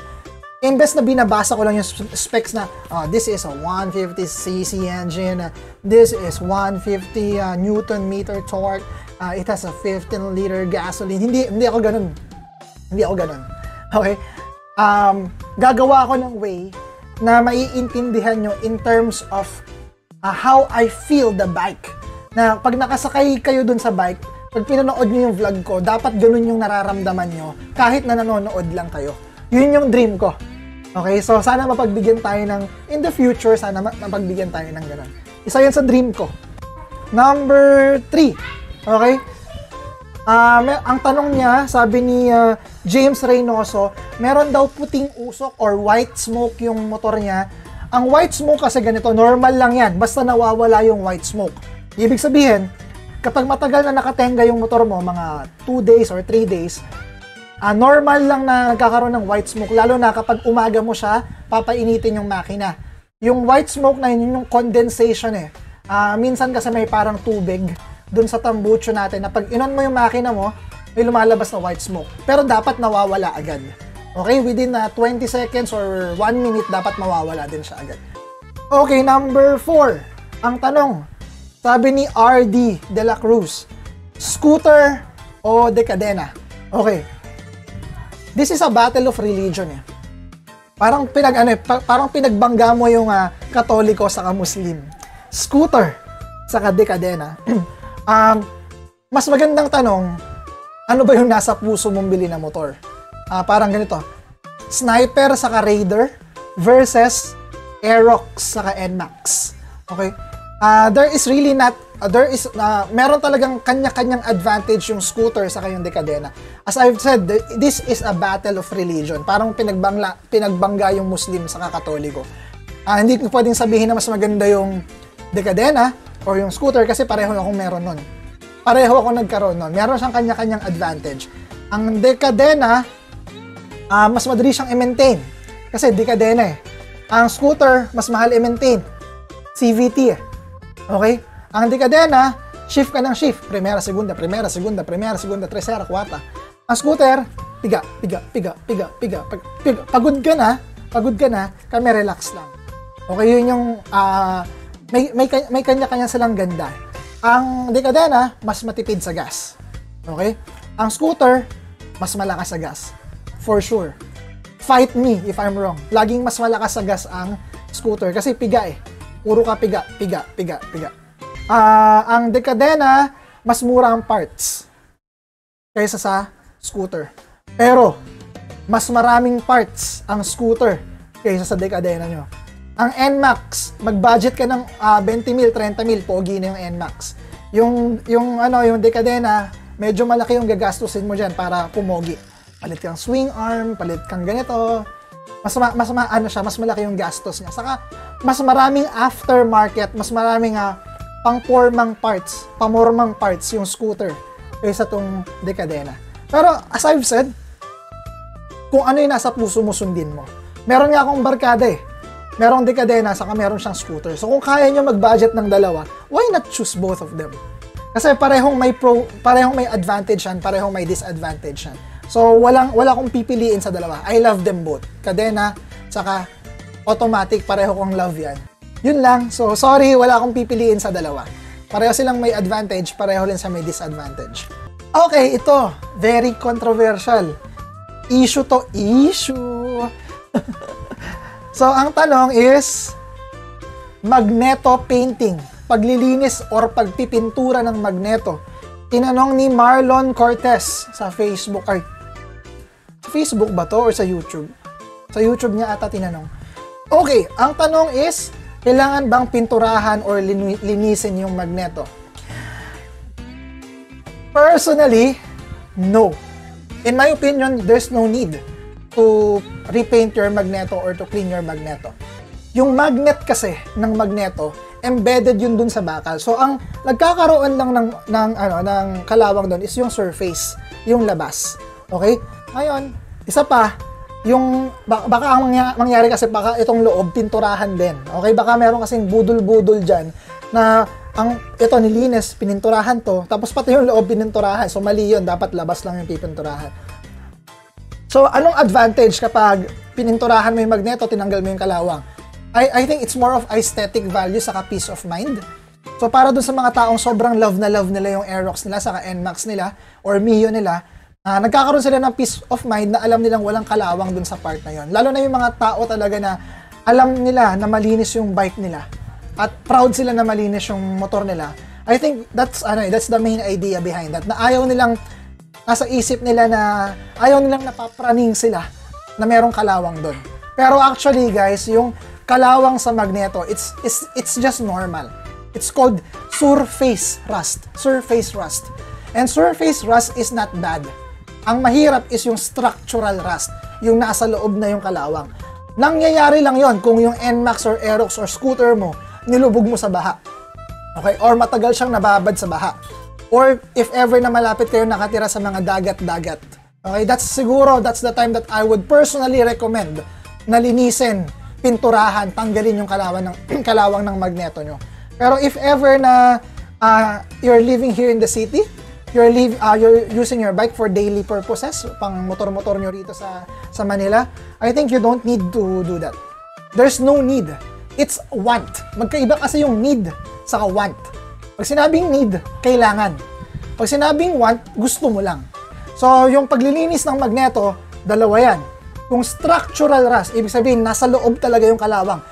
Imbes na binabasa ko lang yung specs na this is a 150cc engine, this is 150 Newton meter torque, it has a 15-liter gasoline. Hindi ako ganun. Okay? Gagawa ako ng way na maiintindihan nyo in terms of how I feel the bike. Na pag nakasakay kayo dun sa bike, pag pinanood nyo yung vlog ko, dapat ganun yung nararamdaman nyo kahit na nanonood lang kayo. Yun yung dream ko. Okay, so sana mapagbigyan tayo in the future, sana mapagbigyan tayo ng ganun. Isa yan sa dream ko. Number 3. Okay? Ang tanong niya, sabi ni James Reynoso, meron daw puting usok or white smoke yung motor niya. Ang white smoke kasi ganito, normal lang yan, basta nawawala yung white smoke. Ibig sabihin, kapag matagal na nakatenga yung motor mo, mga 2 days or 3 days, normal lang na nagkakaroon ng white smoke, lalo na kapag umaga mo siya, papainitin yung makina. Yung white smoke na yun, yung condensation eh. Minsan kasi may parang tubig dun sa tambucho natin na pag inon mo yung makina mo, may lumalabas na white smoke. Pero dapat nawawala agad. Okay, within 20 seconds or 1 minute, dapat mawawala din siya agad. Okay, number 4. Ang tanong, sabi ni RD de la Cruz, scooter o decadena? Okay. This is a battle of religion eh. Parang pinagbangga mo yung Katoliko saka Muslim. Scooter saka decadena. Mas magandang tanong, ano ba yung nasa puso mong bili na motor? Parang ganito. Sniper saka Raider versus Aerox saka NMAX. Okay? Meron talagang kanya-kanyang advantage yung scooter sa yung decadena. As I've said, this is a battle of religion. Parang pinagbangga yung Muslim sa Katoliko. Hindi ko pwedeng sabihin na mas maganda yung decadena or yung scooter kasi pareho akong meron nun. Pareho ako nagkaroon nun. Meron siyang kanya-kanyang advantage. Ang decadena, mas madali siyang i-maintain. Kasi decadena eh. Ang scooter, mas mahal i-maintain. CVT eh. Okay? Ang decadena, shift ka ng shift. Primera, segunda, tercera, kuwarta. Ang scooter, piga. Pagod ka na, kami relax lang. Okay, yun yung may kanya-kanya silang ganda. Ang Decadena, mas matipid sa gas. Okay? Ang scooter, mas malakas sa gas. For sure. Fight me if I'm wrong. Laging mas malakas sa gas ang scooter kasi piga eh. Puro ka piga. Ang Decadena, mas mura ang parts kaysa sa scooter. Pero, mas maraming parts ang scooter kaysa sa Decadena nyo. Ang NMAX, mag-budget ka ng 20 mil, 30 mil, pogi na yung NMAX. Yung Decadena, medyo malaki yung gagastusin mo dyan para pumogi. Palit kang swing arm, palit kang ganito. Mas malaki yung gastos niya. Saka, mas maraming aftermarket, mas maraming pang-formang parts, pamormang parts yung scooter kaysa tong Decadena. Pero, as I've said, kung ano yung nasa puso mo, sundin mo. Meron nga akong barkada eh. Merong Decadena, saka meron siyang scooter. So, kung kaya nyo mag-budget ng dalawa, why not choose both of them? Kasi parehong may advantage yan, parehong may disadvantage yan. So, wala akong pipiliin sa dalawa. I love them both. Cadena, saka automatic, pareho kong love yan. Yun lang. So, sorry, wala akong pipiliin sa dalawa. Pareho silang may advantage, pareho rin sa may disadvantage. Okay, ito. Very controversial. Issue to issue. So, ang tanong is, magneto painting, paglilinis or pagpipintura ng magneto. Tinanong ni Marlon Cortez sa Facebook. Ay, sa Facebook ba to or sa YouTube? Sa YouTube niya ata tinanong. Okay, ang tanong is, kailangan bang pinturahan or linisin yung magneto? Personally, no. In my opinion, there's no need to repaint your magneto or to clean your magneto. Yung magnet kasi ng magneto, embedded yun dun sa bakal. So ang nagkakaroon lang ng kalawang doon is yung surface, yung labas. Okay? Ngayon, isa pa, yung baka ang mangyari kasi baka itong loob pinturahan din. Okay? Baka meron kasing budol-budol diyan na ito nilinis, pininturahan to, tapos pati yung loob pininturahan. So mali yun, dapat labas lang yung pipinturahan. So, anong advantage kapag pininturahan mo yung magneto, tinanggal mo yung kalawang? I think it's more of aesthetic value saka peace of mind. So, para dun sa mga taong sobrang love nila yung Aerox nila, saka NMAX nila, or Mio nila, nagkakaroon sila ng peace of mind na alam nilang walang kalawang dun sa part na yon. Lalo na yung mga tao talaga na alam nila na malinis yung bike nila at proud sila na malinis yung motor nila. I think that's the main idea behind that. Na ayaw nilang nasa isip nila na ayaw nilang napapraning sila na merong kalawang doon. Pero actually guys, yung kalawang sa magneto, it's just normal. It's called surface rust. Surface rust. And surface rust is not bad. Ang mahirap is yung structural rust, yung nasa loob na yung kalawang. Nangyayari lang yon kung yung NMAX or Aerox or scooter mo, nilubog mo sa baha. Okay? Or matagal siyang nababad sa baha. Or if ever na malapit kayo nakatira sa mga dagat-dagat. Okay, that's the time that I would personally recommend na linisin, pinturahan, tanggalin yung kalawang ng magneto nyo. Pero if ever na you're living here in the city, you're using your bike for daily purposes, pang motor-motor nyo rito sa Manila, I think you don't need to do that. There's no need. It's want. Magkaiba kasi yung need sa want. Pag sinabing need, kailangan. Pag sinabing want, gusto mo lang. So, yung paglilinis ng magneto, dalawa yan. Kung structural rust, ibig sabihin, nasa loob talaga yung kalawang.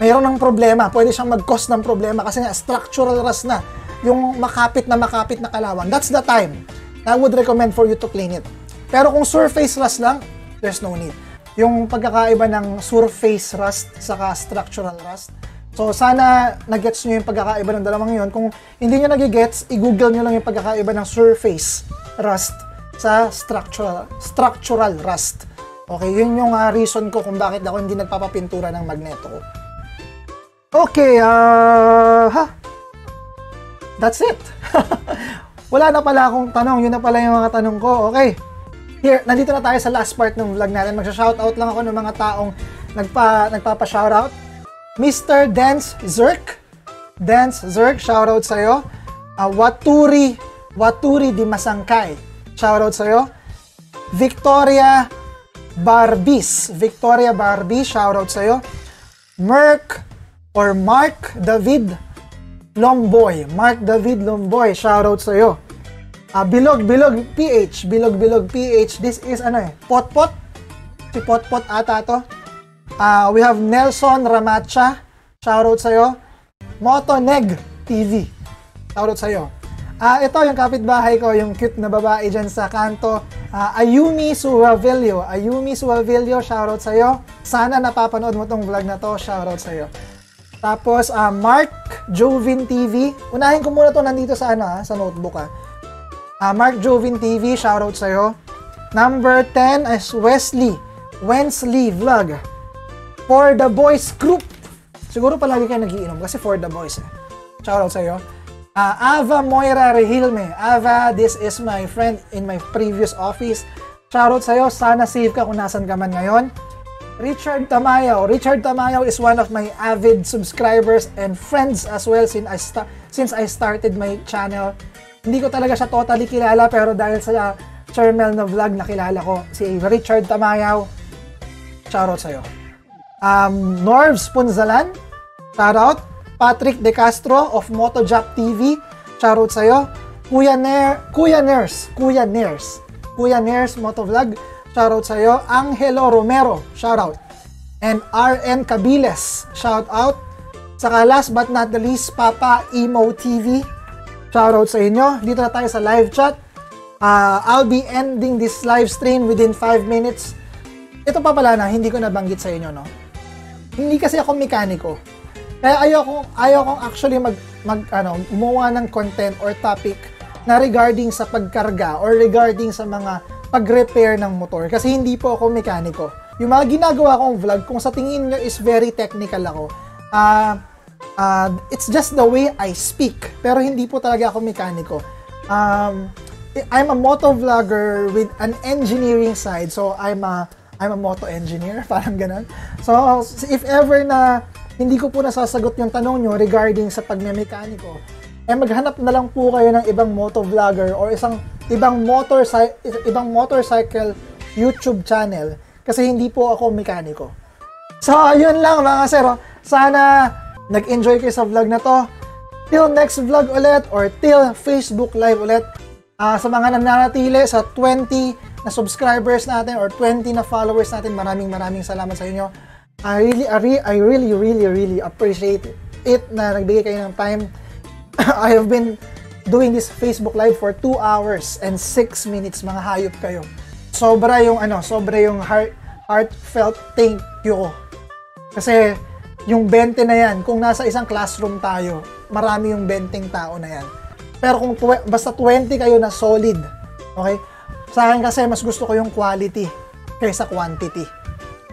Mayroon ng problema, pwede siyang mag-cause ng problema kasi nga, structural rust na. Yung makapit na kalawang. That's the time I would recommend for you to clean it. Pero kung surface rust lang, there's no need. Yung pagkakaiba ng surface rust saka structural rust, so, sana nag-gets nyo yung pagkakaiba ng dalawang yun. Kung hindi nyo nag-gets, i-google nyo lang yung pagkakaiba ng surface rust sa structural rust. Okay, yun yung reason ko kung bakit ako hindi nagpapapintura ng magneto ko. Okay, that's it. Wala na pala akong tanong. Yun na pala yung mga tanong ko. Okay, here, nandito na tayo sa last part ng vlog natin. Magsha-shoutout lang ako ng mga taong nagpapa-shoutout. Mr. Dance Zerk, shoutout sa'yo. Waturi di Masangkay, shoutout sa'yo. Victoria Barbie, shoutout sa'yo. Merk or Mark David Lomboy. Mark David Lomboy, shoutout sa'yo. Bilog PH, Bilog PH. This is Potpot. Si Potpot ata to. We have Nelson Ramacha, shoutout sa'yo. Motoneg TV, shoutout sa'yo. Ito yung kapitbahay ko, yung cute na babae dyan sa kanto. Ayumi Suavilio, shoutout sa'yo. Sana napapanood mo tong vlog na to, shoutout sa'yo. Tapos, Mark Jovin TV. Unahin ko muna to nandito sa sa notebook Mark Jovin TV, shoutout sa'yo. Number 10 is Wensley Vlog. For the Boys Group. Siguro palagi kayo nagiinom kasi For the Boys Shoutout sa'yo. Ava Moira Rehilme. Ava, this is my friend in my previous office. Shoutout sa'yo. Sana safe ka kung nasan ka man ngayon. Richard Tamayaw. Richard Tamayaw is one of my avid subscribers and friends as well since I started my channel. Hindi ko talaga siya totally kilala pero dahil sa Chermel na vlog nakilala ko si Richard Tamayaw. Shoutout sa'yo. Norvs Punzalan. Shoutout. Patrick De Castro of Motojap TV. Shoutout sa'yo. Kuya Ners Motovlog. Shoutout sa'yo. Angelo Romero. Shoutout. And RN Cabiles. Shoutout. Saka last but not the least, Papa Emo TV. Shoutout sa inyo. Dito na tayo sa live chat. I'll be ending this live stream within 5 minutes. Ito pa pala na, hindi ko nabanggit sa inyo, no? Hindi kasi ako mekaniko. Kaya ayaw kong actually gumawa ng content or topic na regarding sa pagkarga or regarding sa mga pag-repair ng motor. Kasi hindi po ako mekaniko. Yung mga ginagawa kong vlog, kung sa tingin nyo is very technical ako, it's just the way I speak. Pero hindi po talaga ako mekaniko. I'm a moto vlogger with an engineering side. So, I'm a moto engineer, parang ganun. So, if ever na hindi ko po nasasagot yung tanong nyo regarding sa pagmemekaniko, maghanap na lang po kayo ng ibang moto vlogger or ibang motorcycle YouTube channel kasi hindi po ako mekaniko. So, yun lang mga sir. Sana nag-enjoy kayo sa vlog na to. Till next vlog ulit or till Facebook Live ulit. Sa mga nananatili sa 20 na subscribers natin or 20 na followers natin, maraming salamat sa inyo. I really appreciate it na nagbigay kayo ng time. I have been doing this Facebook Live for 2 hours and 6 minutes, mga hayop kayo. Sobra yung heartfelt thank you ko. Kasi yung 20 na yan, kung nasa isang classroom tayo, marami yung 20 tao na yan. Pero kung basta 20 kayo na solid, okay? Sa akin kasi mas gusto ko yung quality kaysa quantity.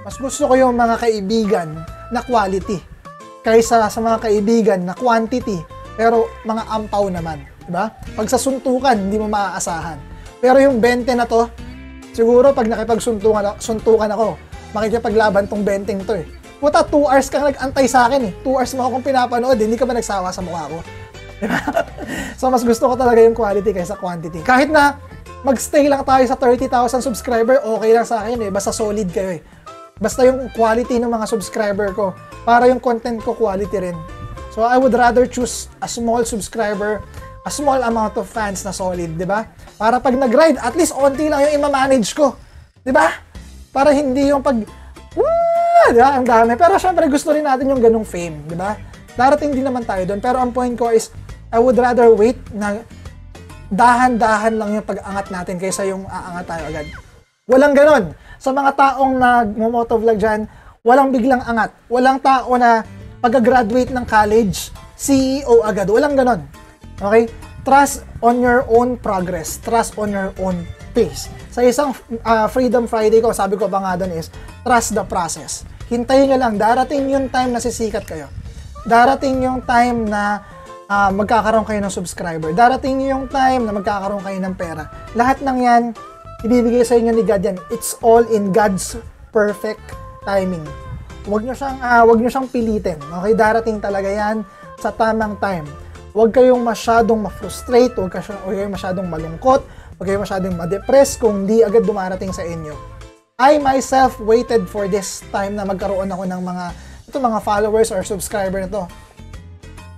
Mas gusto ko yung mga kaibigan na quality kaysa sa mga kaibigan na quantity pero mga ampaw naman, di ba? Pag sa suntukan, hindi mo maaasahan. Pero yung 20 na to, siguro pag nakipagsuntukan ako, makikipaglaban tong 20 to eh. Puta, 2 hours kang nag-antay sa akin eh. 2 hours mo akong pinapanood, hindi ka ba nagsawa sa mukha ko? Diba? So, mas gusto ko talaga yung quality kaysa quantity. Kahit na magstay lang tayo sa 30,000 subscriber, okay lang sa akin eh. Basta solid kayo eh. Basta yung quality ng mga subscriber ko, para yung content ko quality rin. So, I would rather choose a small subscriber, a small amount of fans na solid, di ba? Para pag nag-ride, at least onti lang yung ima-manage ko. Di ba? Para hindi yung pag, di ba? Ang dami. Pero syempre gusto rin natin yung ganung fame, di ba? Darating din naman tayo doon. Pero ang point ko is, I would rather wait na dahan-dahan lang yung pag-angat natin kaysa yung aangat tayo agad. Walang ganon. Sa mga taong nag-motovlog dyan, walang biglang angat. Walang tao na pag-graduate ng college, CEO agad. Walang ganon. Okay? Trust on your own progress. Trust on your own pace. Sa isang Freedom Friday ko, sabi ko pa nga doon is, trust the process. Hintayin nyo lang. Darating yung time na sisikat kayo. Darating yung time na magkakaroon kayo ng subscriber. Darating yung time na magkakaroon kayo ng pera. Lahat ng yan, ibibigay sa inyo ni God yan. It's all in God's perfect timing. Huwag nyo siyang pilitin. Okay? Darating talaga yan sa tamang time. Huwag kayong masyadong ma-frustrate, huwag kayong masyadong malungkot, huwag kayong masyadong ma-depress kung di agad dumarating sa inyo. I myself waited for this time na magkaroon ako ng mga ito mga followers or subscriber na to,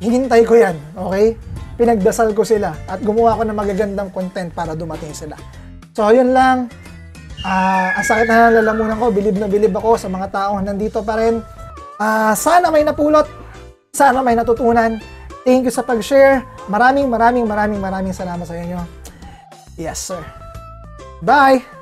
hinintay ko yan, okay? Pinagdasal ko sila at gumawa ko ng magagandang content para dumating sila. So, yun lang. Ang sakit na lalamunan ko, bilib na bilib ako sa mga taong nandito pa rin. Sana may napulot, sana may natutunan. Thank you sa pag-share. Maraming salamat sa inyo. Yes, sir. Bye!